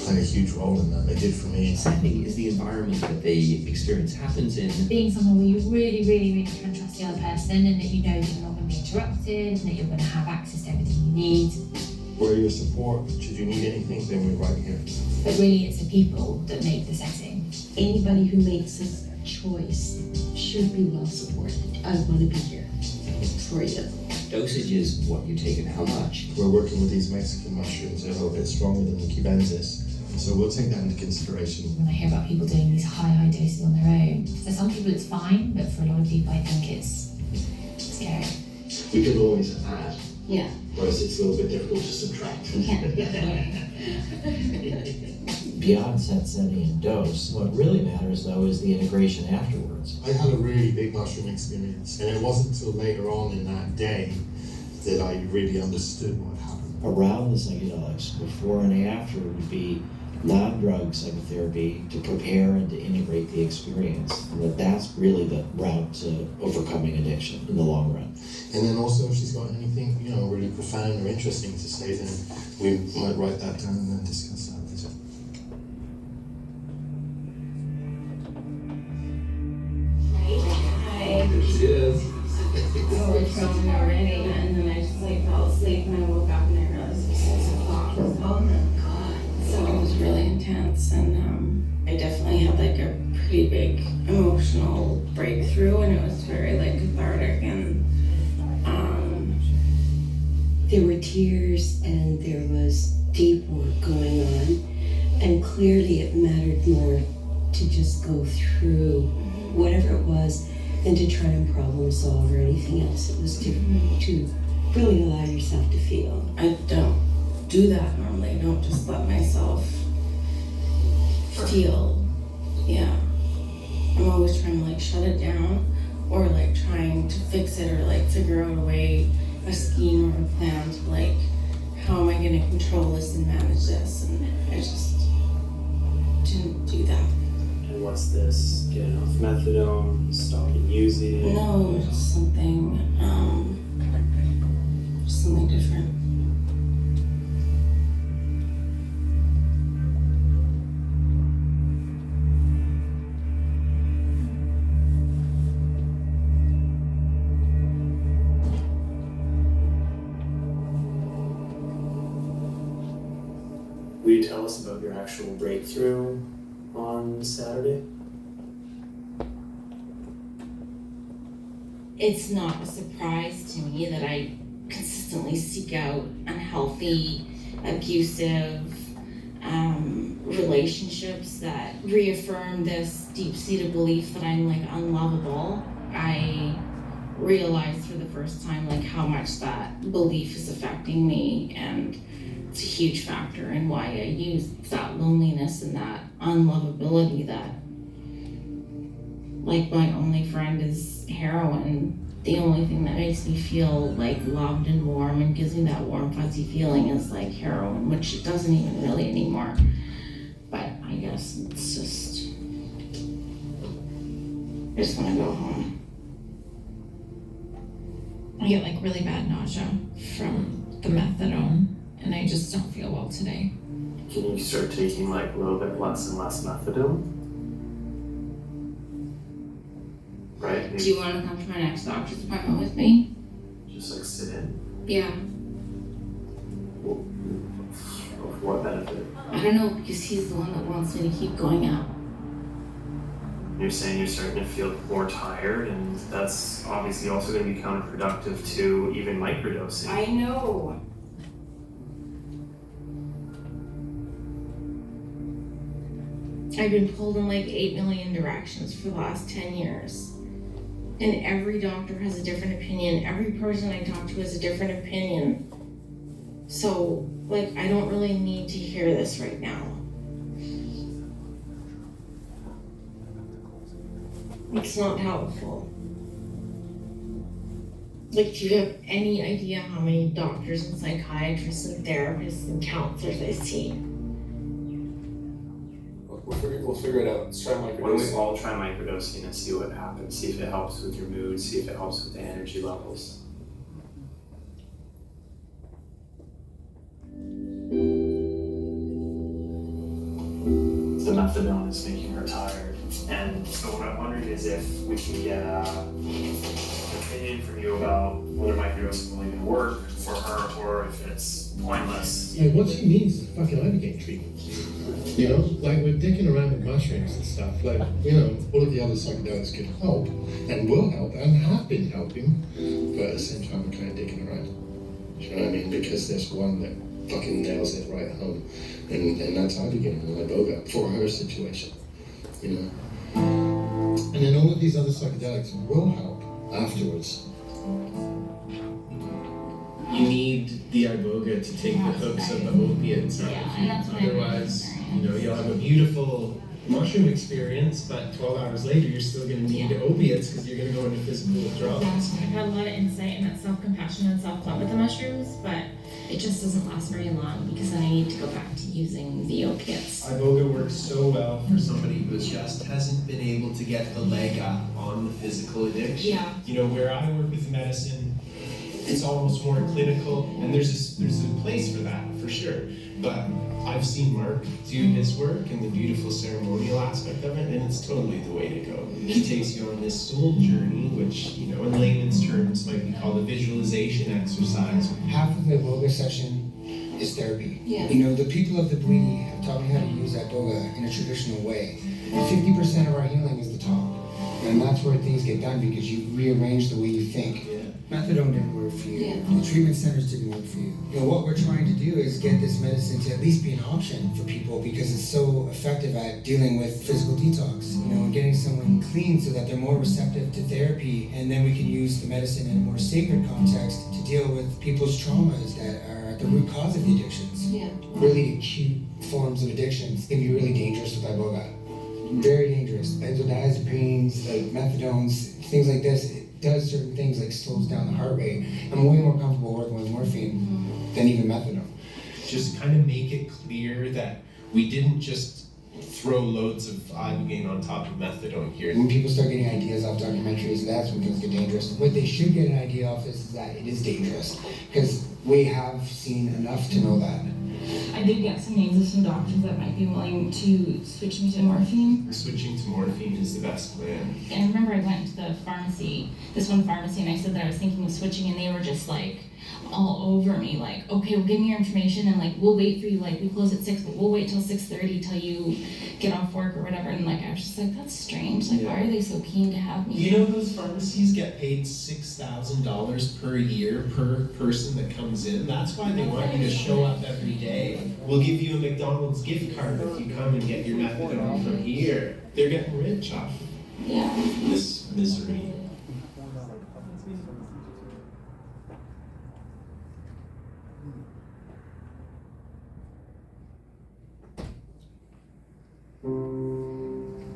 play a huge role in that. They did for me. Setting is the environment that the experience happens in. Being somewhere where you really, really, really can trust the other person and that you know that you're not going to be interrupted, and that you're going to have access to everything you need. We're your support. Should you need anything, then we're right here. But really it's the people that make the setting. Anybody who makes a choice should be well supported. I want to be here for you. Dosage is what you take and how much. We're working with these Mexican mushrooms. They're a little bit stronger than the cubensis. So we'll take that into consideration. When I hear about people doing these high doses on their own, for some people it's fine, but for a lot of people I think it's scary. We could always add, Yeah. whereas it's a little bit difficult to subtract. Beyond set, setting, and dose, what really matters though is the integration afterwards. I had a really big mushroom experience, and it wasn't until later on in that day that I really understood what happened. Around the psychedelics, before and after, would be non-drug psychotherapy to prepare and to integrate the experience. And that's really the route to overcoming addiction in the long run. And then also, if she's got anything, really profound or interesting to say, then we might write that down and then discuss that later. Hi. There she is. Oh, we're filming already, and then I just fell asleep, and I woke up and I realized it was 6 o'clock. Oh my god! So it was really intense, and I definitely had like a pretty big emotional breakthrough, and it was very like cathartic, and there were tears and there was deep work going on, and clearly it mattered more to just go through whatever it was than to try and problem solve or anything else. It was to really allow yourself to feel. I don't do that normally. I don't just let myself feel. Yeah. I'm always trying to like shut it down, or like trying to fix it, or like figure out a way, a scheme or a plan to like, how am I going to control this and manage this? And I just didn't do that. And what's this? Getting off methadone, stopping using it? No, just something different. Will you tell us about your actual breakthrough on Saturday? It's not a surprise to me that I consistently seek out unhealthy, abusive relationships that reaffirm this deep-seated belief that I'm like unlovable. I realized for the first time like how much that belief is affecting me, and it's a huge factor in why I use that loneliness and that unlovability, that like my only friend is heroin. The only thing that makes me feel like loved and warm and gives me that warm fuzzy feeling is like heroin, which it doesn't even really anymore. But I guess it's just, I just want to go home. I get like really bad nausea from the methadone, and I just don't feel well today. Can you start taking like a little bit less and less methadone? Right? Do you want to come to my next doctor's appointment with me? Just like sit in? Yeah. Of what benefit? I don't know, because he's the one that wants me to keep going out. You're saying you're starting to feel more tired, and that's obviously also going to be counterproductive to even microdosing. I know. I've been pulled in like 8 million directions for the last 10 years. And every doctor has a different opinion. Every person I talk to has a different opinion. So, like, I don't really need to hear this right now. It's not helpful. Like, do you have any idea how many doctors and psychiatrists and therapists and counselors I see? We'll figure it out. Let's try microdosing. Why don't we all try microdosing and see what happens? See if it helps with your mood, see if it helps with the energy levels. The methadone is making her tired. And so what I'm wondering is if we can get an opinion from you about whether microdosing will even work for her or if it's pointless. Like, what she needs is fucking ibogaine treatment. You know, like we're dicking around with mushrooms and stuff. Like, you know, all of the other psychedelics can help and will help and have been helping, but at the same time we're kind of dicking around. Do you know what I mean? Because there's one that fucking nails it right home, and that's ibogaine and iboga for her situation. You know, and then all of these other psychedelics will help afterwards. You need the iboga to take the hooks of the opiates out of you. Otherwise, you know, you'll have a beautiful mushroom experience, but 12 hours later you're still going to need opiates because you're going to go into physical withdrawals. I've had a lot of insight and that self-compassion and self-love with the mushrooms, but it just doesn't last very long because then I need to go back to using the opiates. Iboga works so well for somebody who just hasn't been able to get the leg up on the physical addiction. Yeah. You know, where I work with medicine, it's almost more clinical, and there's a place for that, for sure. But I've seen Mark do his work and the beautiful ceremonial aspect of it, and it's totally the way to go. He takes you on this soul journey, which, you know, in layman's terms might be called a visualization exercise. Half of the iboga session is therapy. Yeah. You know, the people of the Bwini have taught me how to use iboga in a traditional way. 50% of our healing is the talk. And that's where things get done because you rearrange the way you think. Methadone didn't work for you. The treatment centers didn't work for you. You know, what we're trying to do is get this medicine to at least be an option for people because it's so effective at dealing with physical detox, you know, and getting someone clean so that they're more receptive to therapy. And then we can use the medicine in a more sacred context to deal with people's traumas that are at the root cause of the addictions. Really acute forms of addictions can be really dangerous with iboga. Very dangerous. Benzodiazepines, like methadones, things like this. It does certain things like slows down the heart rate. I'm way more comfortable working with morphine than even methadone. Just kind of make it clear that we didn't just throw loads of ibogaine on top of methadone here. When people start getting ideas off documentaries, that's when things get dangerous. What they should get an idea off is that it is dangerous because we have seen enough to know that. I did get some names of some doctors that might be willing to switch me to morphine. Switching to morphine is the best plan. And I remember I went to the pharmacy, this one pharmacy, and I said that I was thinking of switching, and they were just like all over me, like, okay, well, give me your information, and like, we'll wait for you, like, we close at 6, but we'll wait till 6:30 till you get off work or whatever. And like, I was just like, that's strange. Like, why are they so keen to have me? You know, those pharmacies get paid $6,000 per year per person that comes in. That's why they want you to show up every day. We'll give you a McDonald's gift card if you come and get your methadone from here. They're getting rich off this misery.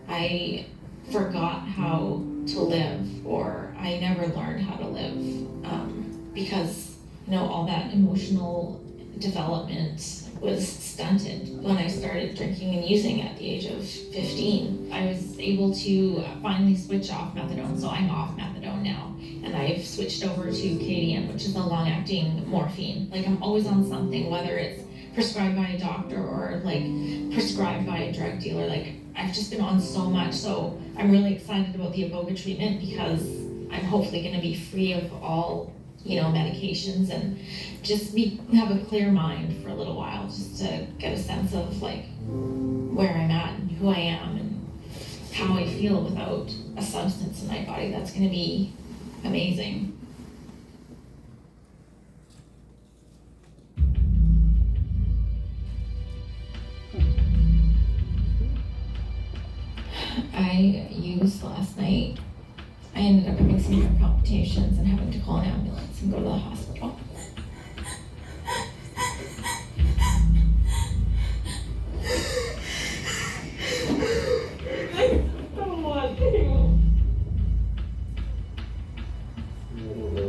I forgot how to live, or I never learned how to live, because, you know, all that emotional development was stunted. When I started drinking and using at the age of 15, I was able to finally switch off methadone, so I'm off methadone now. And I've switched over to KDM, which is a long-acting morphine. Like, I'm always on something, whether it's prescribed by a doctor or like prescribed by a drug dealer. Like, I've just been on so much, so I'm really excited about the iboga treatment because I'm hopefully going to be free of all, you know, medications and just have a clear mind for a little while, just to get a sense of like where I'm at and who I am and how I feel without a substance in my body. That's going to be amazing. I used last night. I ended up having some heart palpitations and having to call an ambulance and go to the hospital. I don't want to.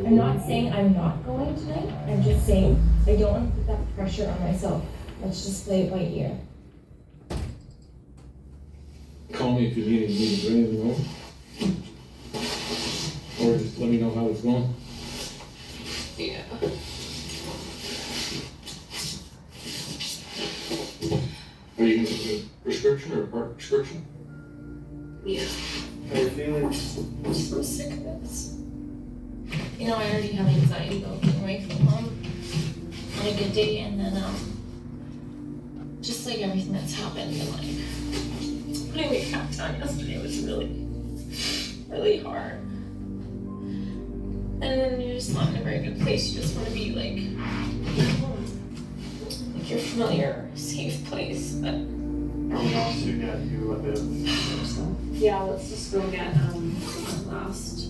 I'm not saying I'm not going tonight. I'm just saying I don't want to put that pressure on myself. Let's just play it by ear. Call me if you need me to bring it home. Or just let me know how it's going. Yeah. Are you going to get a prescription or a part prescription? Yeah. How are you feeling? I'm so sick of this. You know, I already have anxiety about being away from home on a good day, and then just like everything that's happened, and like putting the cap down yesterday was really, really hard. And then you're just not in a very good place. You just want to be like home, like your familiar, safe place. But Are we off to get you a bit of stuff? yeah, let's just go get that last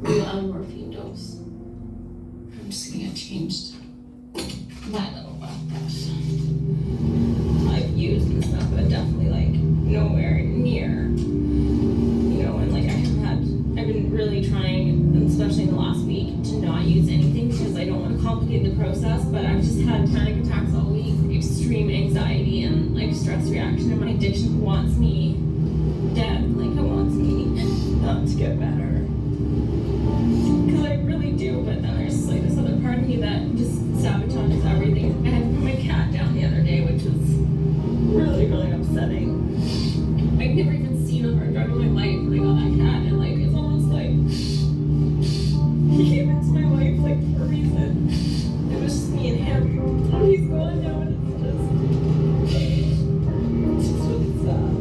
morphine dose. I'm just gonna get changed my little backpack. I've used and stuff, but definitely like nowhere near. You know, and like I've been really trying, especially in the last week, to not use anything because I don't want to complicate the process, but I've just had panic attacks all week, extreme anxiety and like stress reaction, and my addiction wants me dead. Like it wants me not to get better. Because I really do, but then there's like this other part of me that just sabotages everything. I had to put my cat down the other day, which was really, really upsetting. I've never even seen a hard drug in my life, and I got that cat, and like it's almost like he came into my life like for a reason. It was just me and him. Oh, he's gone now, and it's just really sad.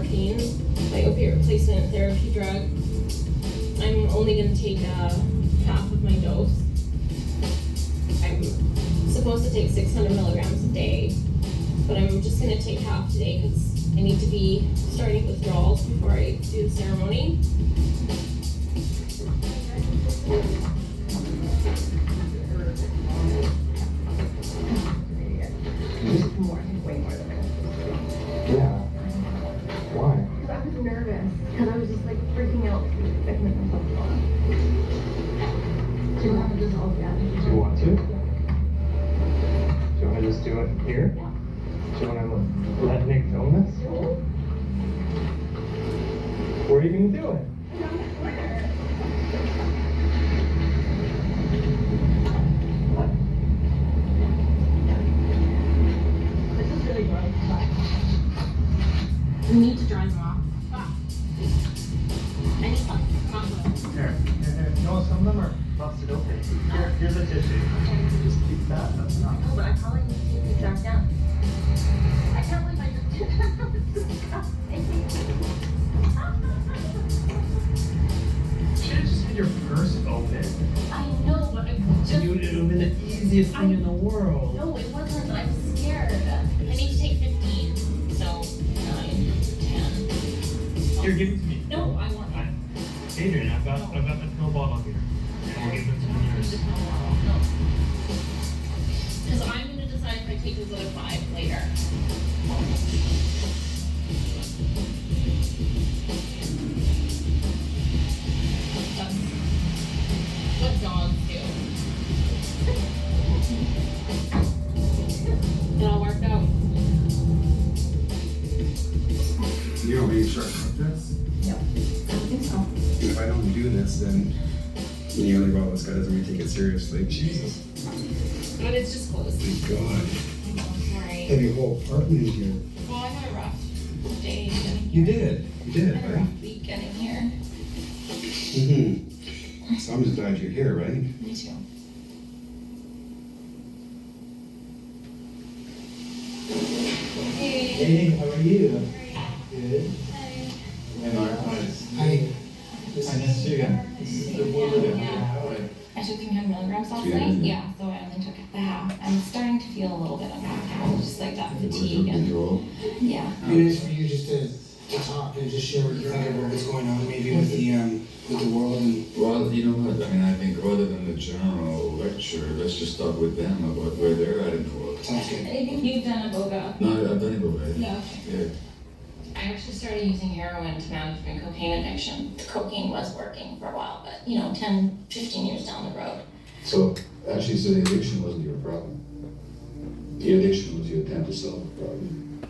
morphine, my opiate replacement therapy drug. I'm only going to take half of my dose. I'm supposed to take 600 milligrams a day, but I'm just going to take half today because I need to be starting withdrawals before I do the ceremony. Way more than I was supposed to. Yeah. Why? Because I was nervous. Because I was just like freaking out. I can make myself laugh. Do you want to dissolve yet? Do you want to? Do you want to just do it here? Do you want to let Nick film this? Where are you going to do it? We need to dry them off. I need some. Here. You want some of them or busted open? Here's a tissue. Just keep that. That's enough. No, but I probably need to take these back down. I can't believe I just did that. That was disgusting. You should have just had your purse open. I know, but I just... It would have been the easiest thing in the world. No, it wasn't. I'm scared. I need to take 15. So, 9, 10. Here, give it to me. No, I want it. Adrian, I've got the pill bottle here. I'll give them to the nurse. No. Because I'm going to decide if I take those other 5 later. That's what dogs do. It all worked out. You don't really start with this? Yep. I don't think so. And if I don't do this, then the other well, this guy doesn't really take it seriously. Jesus. But it's just close. Thank God. Sorry. Have your whole apartment in here. Well, I had a rough day getting here. You did, I had a right? rough week getting here. Mm-hmm. So I'm just glad you're here, right? Me too. Hey, how are you? Good. Hey, Mark. Nice. Hi. Nice to see you again. This is the woman. I took 300 milligrams last night. Yeah, so I only took the half. I'm starting to feel a little bit uncomfortable, just like that fatigue and yeah. It is for you just to talk and just share what you think about what's going on, maybe with the world and. Well, you know what? I mean, I think rather than the general lecture, let's just talk with them about where they're at in the world. Sounds good. I think you've done a boga. No, I've done it already. Yeah. Yeah. I actually started using heroin to manage my cocaine addiction. The cocaine was working for a while, but 10, 15 years down the road. So, actually, so the addiction wasn't your problem. The addiction was your attempt to solve the problem.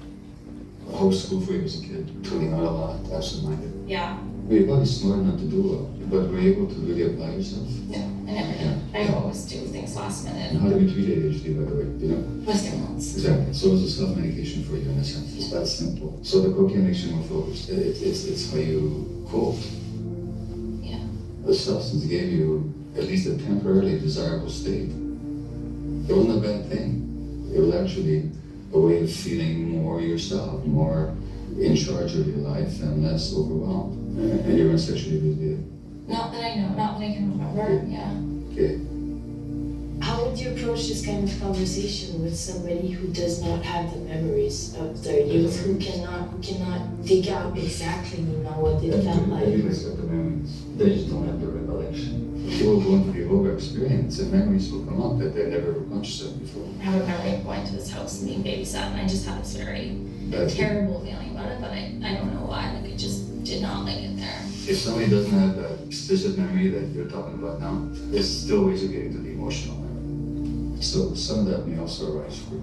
The whole school for you as a kid, turning out a lot, absent-minded. Yeah. You're probably smart enough to do well, but were you able to really apply yourself? No, I never did. I always do things last minute. And how do we treat ADHD, by the way, you know? With stimulants. Exactly. So it's a self-medication for you in a sense. It's that simple. So the cocaine addiction was focused. It's how you cope. Yeah. The substance gave you at least a temporarily desirable state. It wasn't a bad thing. It was actually a way of feeling more yourself, more in charge of your life and less overwhelmed. And you weren't sexually abused. Not that I know, not that I can remember. Yeah. Okay. How would you approach this kind of conversation with somebody who does not have the memories of their youth, who cannot dig out exactly what they felt like? Everybody's got the memories. They just don't have the recollection. People go into the yoga experience and memories will come up that they never were conscious of before. I have a memory of going to this house and being babysat, and I just had this very terrible feeling about it, but I don't know why. Like, I just did not like it there. If somebody doesn't have that explicit memory that you're talking about now, there's still ways of getting to the emotional memory. So some of that may also arise for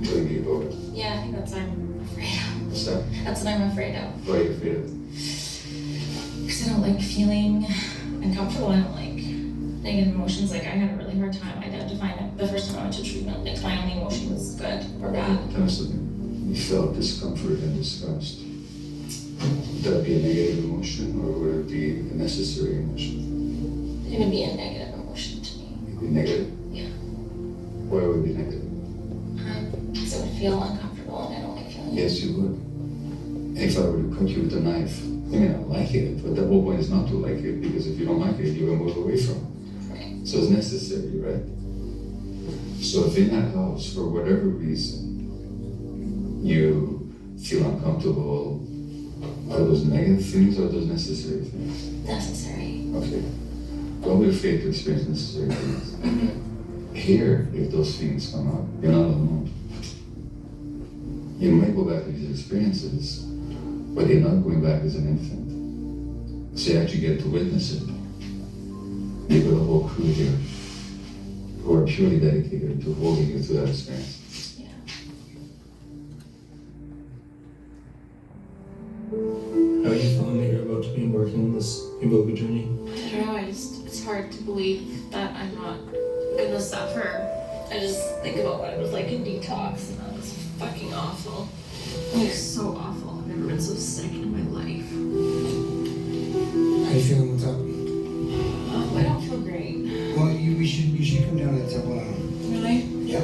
doing the yoga. Yeah, I think that's what I'm afraid of. What's that? That's what I'm afraid of. Why are you afraid of it? Because I don't like feeling uncomfortable. I don't like negative emotions. Like, I had a really hard time identifying it. The first time I went to treatment, like, my only emotion was good or bad. Tell me something. You felt discomfort and disgust. Would that be a negative emotion or would it be a necessary emotion? It would be a negative emotion to me. It would be negative? Yeah. Why would it be negative? Because it would feel uncomfortable and I don't like feeling it. Yes, you would. If I life. You may not like it, but the whole point is not to like it, because if you don't like it, you're gonna move away from it. So it's necessary, right? So if in that house, for whatever reason, you feel uncomfortable, are those negative things or are those necessary things? Necessary. Okay. Don't be afraid to experience necessary things. Here, if those things come up, you're not alone. You might go back to these experiences, but you're not going back as an infant. So you actually get to witness it. You've got a whole crew here who are purely dedicated to holding you through that experience. Yeah. How are you feeling that you're about to be embarking on this yoga journey? I don't know, it's hard to believe that I'm not gonna suffer. I just think about what it was like in detox, and that was fucking awful. It was so awful. I've never been so sick in my life. How you feeling? What's up? I don't feel great. Well, you should come down to the temple now. Really? Yeah.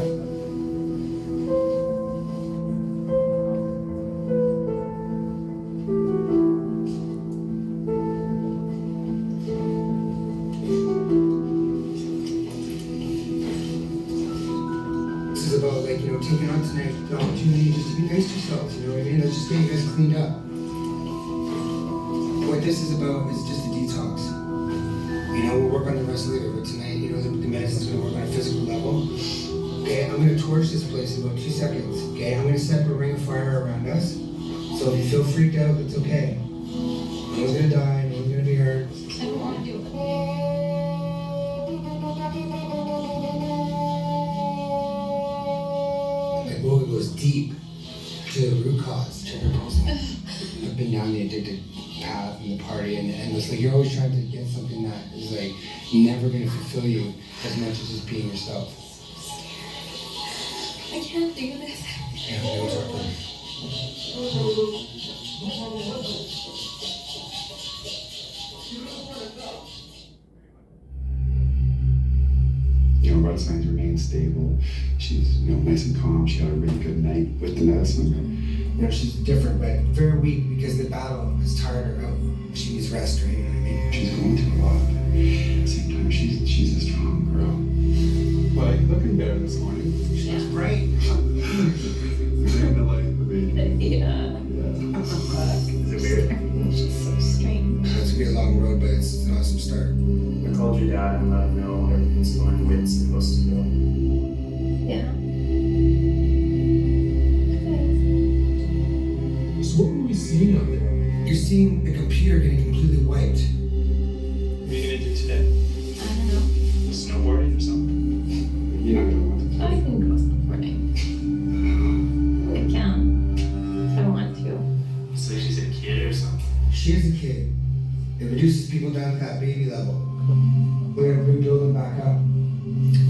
This is about, like, taking on tonight the opportunity just to be nice to yourselves, you know what I mean? Let's just get you guys cleaned up. What this is about is just a detox. We'll work on the rest later, but tonight, the medicine's gonna work on a physical level. Okay, I'm gonna torch this place in about 2 seconds. Okay, I'm gonna set a ring of fire around us. So if you feel freaked out, it's okay. No one's gonna die, no one's gonna be hurt. I don't want to do it. Like yoga goes deep to the root cause. I've been down the addicted path and the party, and it's like you're always trying to get something that is like never gonna fulfill you as much as just being yourself. I can't do this. Yeah, no, it's hard. Vital signs remain stable. She's nice and calm. She had a really good night with the medicine. She's different, but very weak because the battle has tired her out. She needs rest, right? You know what I mean? She's going through a lot. At the same time, she's a strong girl. Well, you're looking better this morning. She's bright. Living the life of the baby. Yeah. Is it weird? She's so strange. It's gonna be a long road, but it's an awesome start. I called your dad and let him know everything's going the way it's supposed to go. Yeah. So what were we seeing out there? You're seeing the computer getting completely wiped. What are you gonna do today? I don't know. Snowboarding or something? You're not gonna want to. I can go snowboarding. I can. I want to. So she's a kid or something? She is a kid. It reduces people down to that baby level. We're gonna rebuild them back up. Do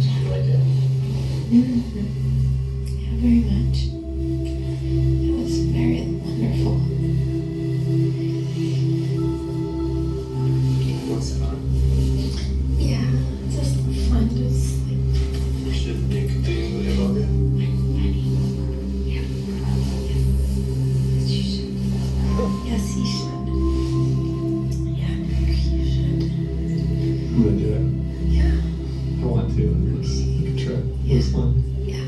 you like it? Yeah, very much. It was very wonderful. What's it on? Yeah, just fun to sleep. Should Nick do yoga? Yeah. Yes, you should. Yes, he should. Yeah, you should. I'm gonna do it. Yeah. I want to. We can try. Yeah. It's fun. Yeah.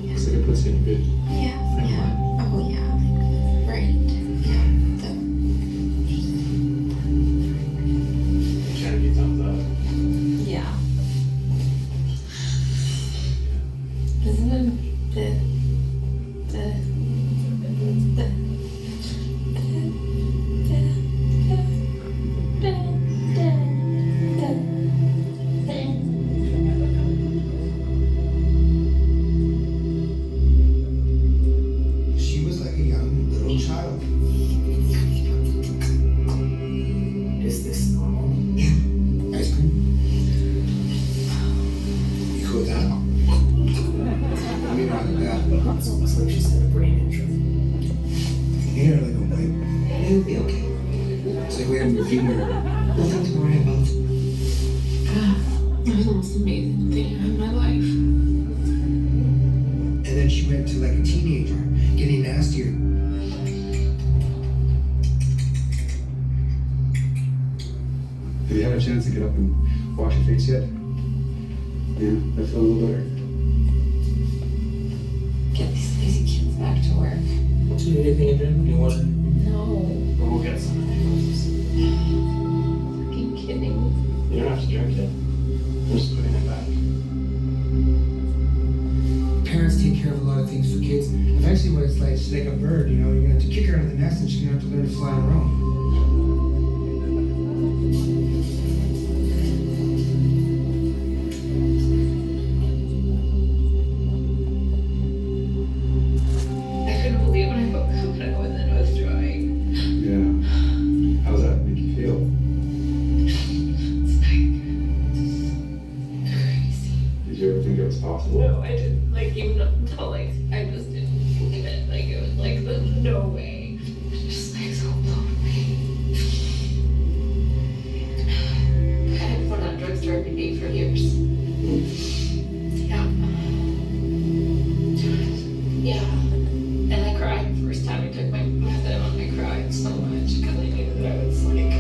Looks like it puts you in a good Yeah. frame of Yeah. mind. Oh yeah. Like, right. Yeah. So. Trying to be thumbs up. Yeah. Isn't it the She was like a young little child. Is this normal? Yeah. Ice cream. You cool with that? I mean, not like that. It's almost like she's had a brain injury. You know, like a wipe. It'll be okay. It's like we haven't reviewed her. Nothing to worry about. It was the most amazing thing in my life. And then she went to like a teenager, getting nastier. chance to get up and wash your face yet? Yeah, I feel a little better. Get these lazy kids back to work. Do you need anything to drink? Any water? No. Well, we'll get some. Fucking kidding. You don't have to drink it. I'm just putting it back. Parents take care of a lot of things for kids. Eventually what it's like, she's like a bird, you know, you're gonna have to kick her out of the nest and she's gonna have to learn to fly on her own. I couldn't believe when I woke up and it was drying. Yeah. How's that make you feel? It's like crazy. Did you ever think it was possible? No, I didn't. Like, even up until, like, I just didn't believe it. Like, it was like, there's no way. Just, like, so lonely. I had fun at drugstore every day for years. Yeah. Yeah. And I cried the first time I took my methadone. I cried so much because I knew that I was, like,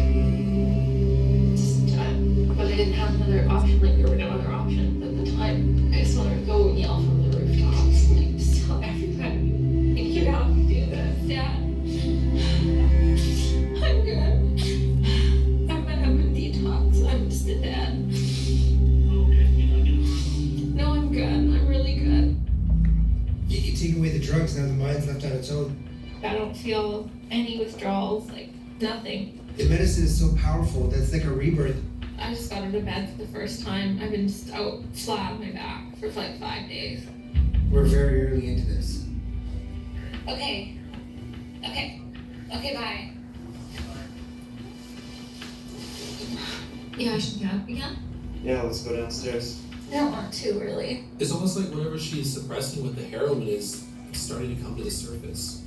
just done. But I didn't have another option. Like, there were no other options at the time. I just wanted to go and yell from the rooftops, like, just tell everybody, like, you have to do this, Dad. I'm good. I'm a detox. I'm just a dad. No, I'm good. I'm really good. You take away the drugs, now the mind's left on its own. I don't feel any withdrawals, like, nothing. The medicine is so powerful, that's like a rebirth. I just got out of bed for the first time. I've been just out flat on my back for like 5 days. We're very early into this. Okay, bye. Yeah, I should get up again. Yeah, let's go downstairs. I don't want to, really. It's almost like whatever she's suppressing with the heroin is starting to come to the surface.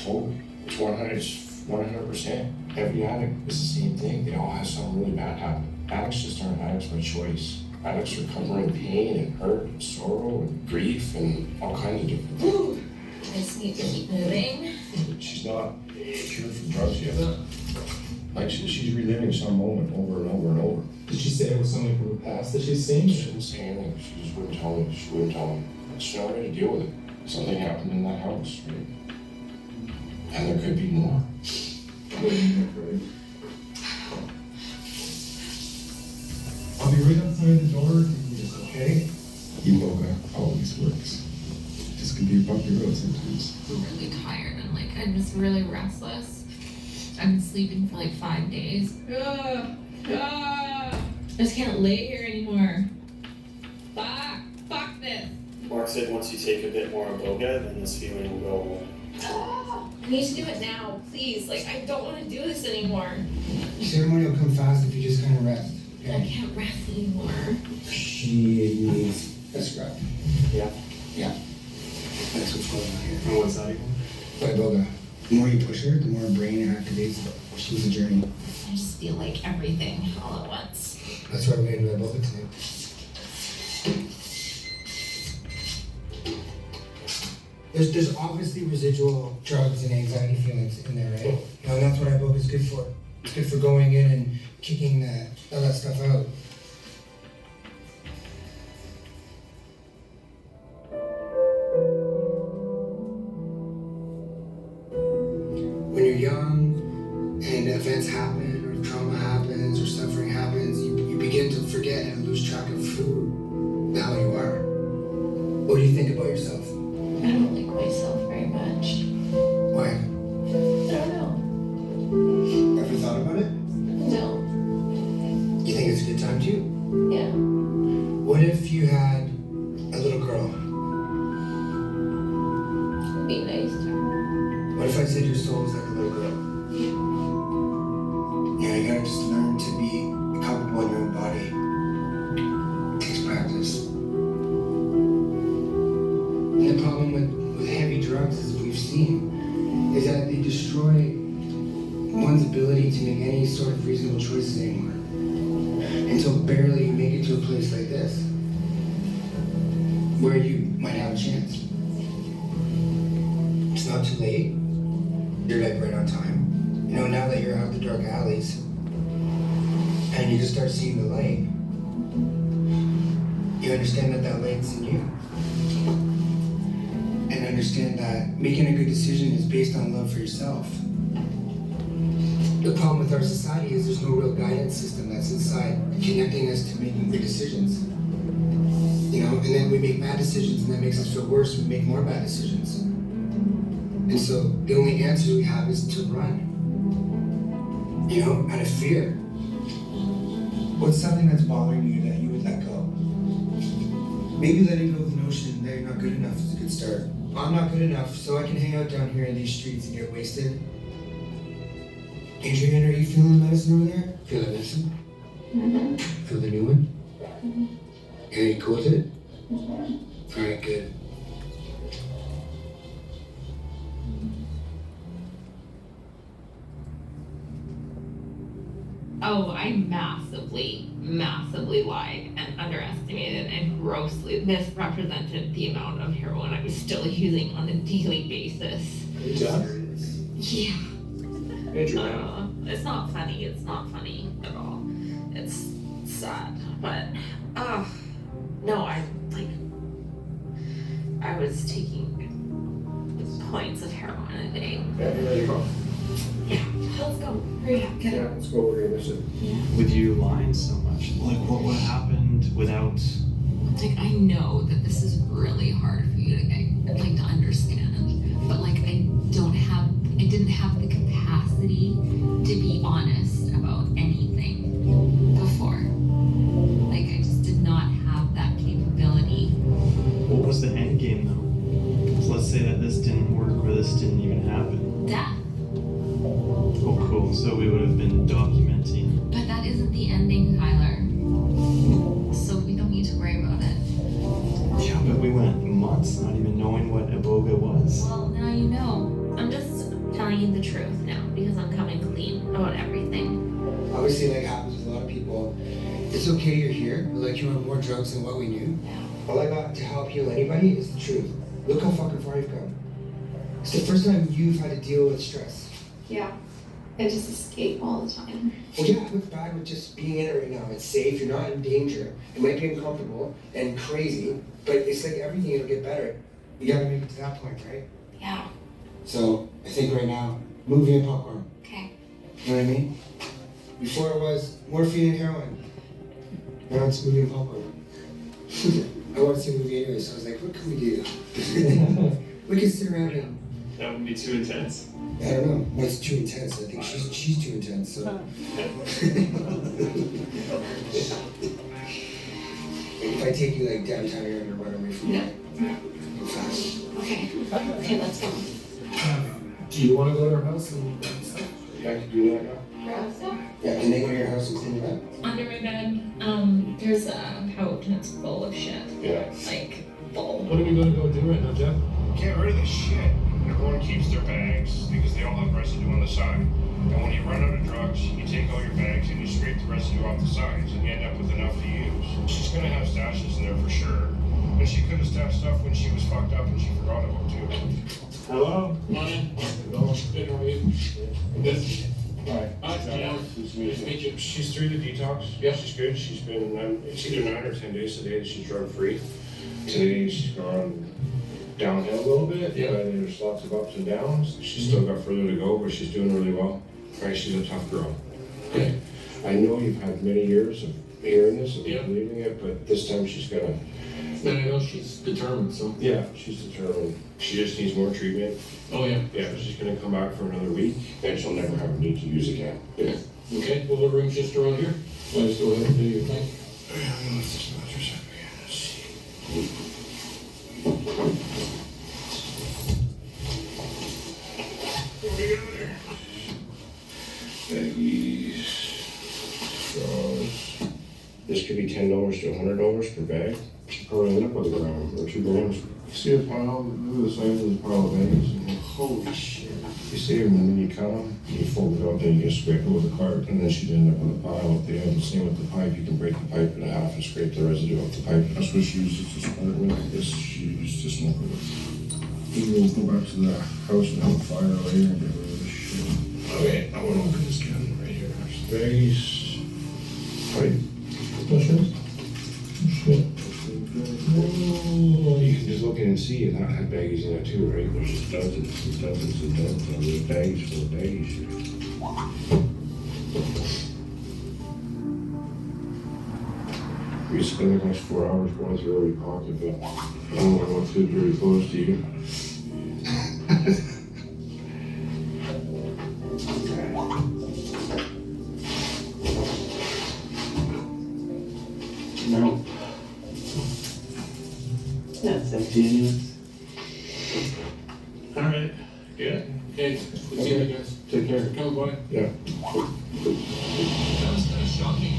Oh, totally. It's 100%. Every addict is the same thing. They all have something really bad happen. Addicts just aren't addicts by choice. Addicts are covering pain and hurt and sorrow and grief and all kinds of different things. I just need to keep moving. She's not cured from drugs yet. Like she's reliving some moment over and over and over. Did she say it was something from the past that she's seeing? She didn't say anything. She just wouldn't tell me. She wouldn't tell me. She's not ready to deal with it. Something happened in that house, right? And there could be more. I'll be right outside the door if you need us, okay? Yoga always works. Just can be a bumpy road sometimes. I'm really tired and like I'm just really restless. I've been sleeping for like 5 days. I just can't lay here anymore. Fuck this. Mark said once you take a bit more iboga, then this feeling will go away. I need to do it now, please. Like, I don't want to do this anymore. The ceremony will come fast if you just kind of rest. Okay? I can't rest anymore. She needs a scrub. Yeah. Yeah. That's what's going on here. And what's that again? Iboga. The more you push her, the more her brain activates. She's a journey. I just feel like everything all at once. That's why we're going to do Iboga tonight. There's obviously residual drugs and anxiety feelings in there, right? You know, and that's what Iboga is good for. It's good for going in and kicking all that stuff out. When you're young and events happen or trauma happens or suffering happens, you begin to forget and lose track of who the hell you are. What do you think about yourself? I don't like myself very much. Why? I don't know. Ever thought about it? No. You think it's a good time to? Yeah. What if you had a little girl? Be nice to her. What if I said your soul is like a little girl? Yeah, you gotta just learn to be comfortable in your own body. It takes practice. And the problem with heavy drugs, as we've seen, is that they destroy one's ability to make any sort of reasonable choices anymore. Until barely you make it to a place like this, where you might have a chance. It's not too late. You're like right on time. You know, now that you're out the dark alleys, and you just start seeing the light, you understand that light's in you. And understand that making a good decision is based on love for yourself. The problem with our society is there's no real guidance system that's inside connecting us to making good decisions. You know, and then we make bad decisions and that makes us feel worse, we make more bad decisions. And so the only answer we have is to run. You know, out of fear. What's something that's bothering you that you would let go? Maybe letting go of the notion that you're not good enough is a good start. I'm not good enough, so I can hang out down here in these streets and get wasted. Adrian, are you feeling the medicine over there? Feel the medicine? Mm-hmm. Feel the new one? Mm-hmm. Are you cool with it? Mm-hmm. Alright, good. Oh, I massively lied and underestimated and grossly misrepresented the amount of heroin I was still using on a daily basis. Yeah. It's not funny. It's not funny at all. It's sad. But, no, I was taking points of heroin a day. Yeah, you ready to go? Yeah, let's go. Hurry up, get Yeah, it. let's go. We're gonna miss it. With you lying so much, like what happened without? Like, I know that this is really hard for you to get, like, to understand, but like I didn't have the capacity to be honest about anything before. Like, I just did not have that capability. What was the end game though? So let's say that this didn't work or this didn't even happen. Death. Oh, cool. So we would have been documenting. But that isn't the ending, Tyler. So we don't need to worry about it. Yeah, but we went months not even knowing what Iboga was. Well, now you know. I'm just telling you the truth now because I'm coming clean about everything. Obviously, like happens with a lot of people, it's okay you're here, but like you want more drugs than what we knew. All I got to help heal anybody is the truth. Look how fucking far you've come. It's the first time you've had to deal with stress. Yeah. I just escape all the time. Well, yeah, what's bad with just being in it right now? It's safe, you're not in danger. It might be uncomfortable and crazy, but it's like everything, it'll get better. You gotta make it to that point, right? Yeah. So, I think right now, movie and popcorn. Okay. You know what I mean? Before it was morphine and heroin. Now it's movie and popcorn. I wanted to see a movie anyway, so I was like, what can we do? We can sit around and... That would be too intense. I don't know. That's too intense. I think she's too intense, so... If I take you like downtown, you're gonna run away from me. Go fast. Okay. Okay, let's go. Do you want to go to her house and yeah, I can do that now. Yeah, can they go to your house and clean it up? Under my bed, there's a pouch and it's full of shit. Yeah. Like, full. What are we going to go do right now, Jeff? Get rid of this shit. Everyone keeps their bags because they all have residue on the side. And when you run out of drugs, you take all your bags and you scrape the residue off the sides and you end up with enough to use. She's gonna have stashes in there for sure. And she could have stashed stuff when she was fucked up and she forgot about too. Hello? Morning. Good, how are you? Good. Hi. Nice to meet you. She's through the detox. Yeah, she's good. She's been, it's either 9 or 10 days today that she's drug free. Today she's gone downhill a little bit, yeah. But there's lots of ups and downs. She's still got further to go, but she's doing really well. Right, she's a tough girl. Okay. I know you've had many years of hearing this and believing it, but this time she's gonna. And I know she's determined, so. Yeah, she's determined. She just needs more treatment. Oh, yeah. Yeah, she's gonna come back for another week, and she'll never have a need to use again. Yeah. Okay, well, what room's just around here? I'll just go ahead and do your thing. Yeah, I'm gonna lift this mattress up again. Let's see. What do we got there? Baggies, straws. This could be $10 to $100 per bag. Should probably end up with a gram or 2 grams. See a pile, look at the size of the pile of baggies. Holy shit. You see them and then you count them, you fold it up, then you just scrape it with a cart, and then she'd end up with a pile at the end. Same with the pipe, you can break the pipe in half and scrape the residue off the pipe. That's what she uses to smoke with. This she used to smoke with. We'll go back to the house and have a fire later and get rid of this shit. Okay, I want to open this can right here. Baggies. Right? Mushrooms? You can just look in and see, and that had baggies in it too, right? There's just dozens and dozens and dozens of those baggies full of baggies. We spent the next 4 hours going through every pocket, but I don't want to go too very close to you. No. That's empty. Alright, good. Okay, we'll see you guys. Take care. Come by. Yeah. That was kind of shocking.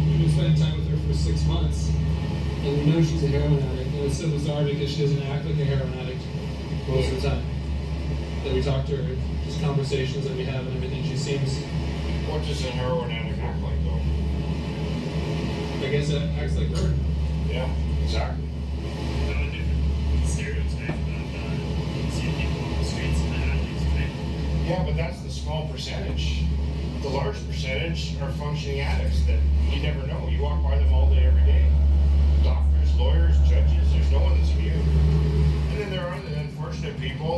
We've been spending time with her for 6 months, and we know she's a heroin addict, and it's so bizarre because she doesn't act like a heroin addict most of the time. That we talk to her, just conversations that we have and everything, she seems... What does a heroin addict act like, though? I guess it acts like her. Yeah, exactly. Yeah, but that's the small percentage. The large percentage are functioning addicts that you never know. You walk by them all day, every day. Doctors, lawyers, judges, there's no one that's immune. And then there are the unfortunate people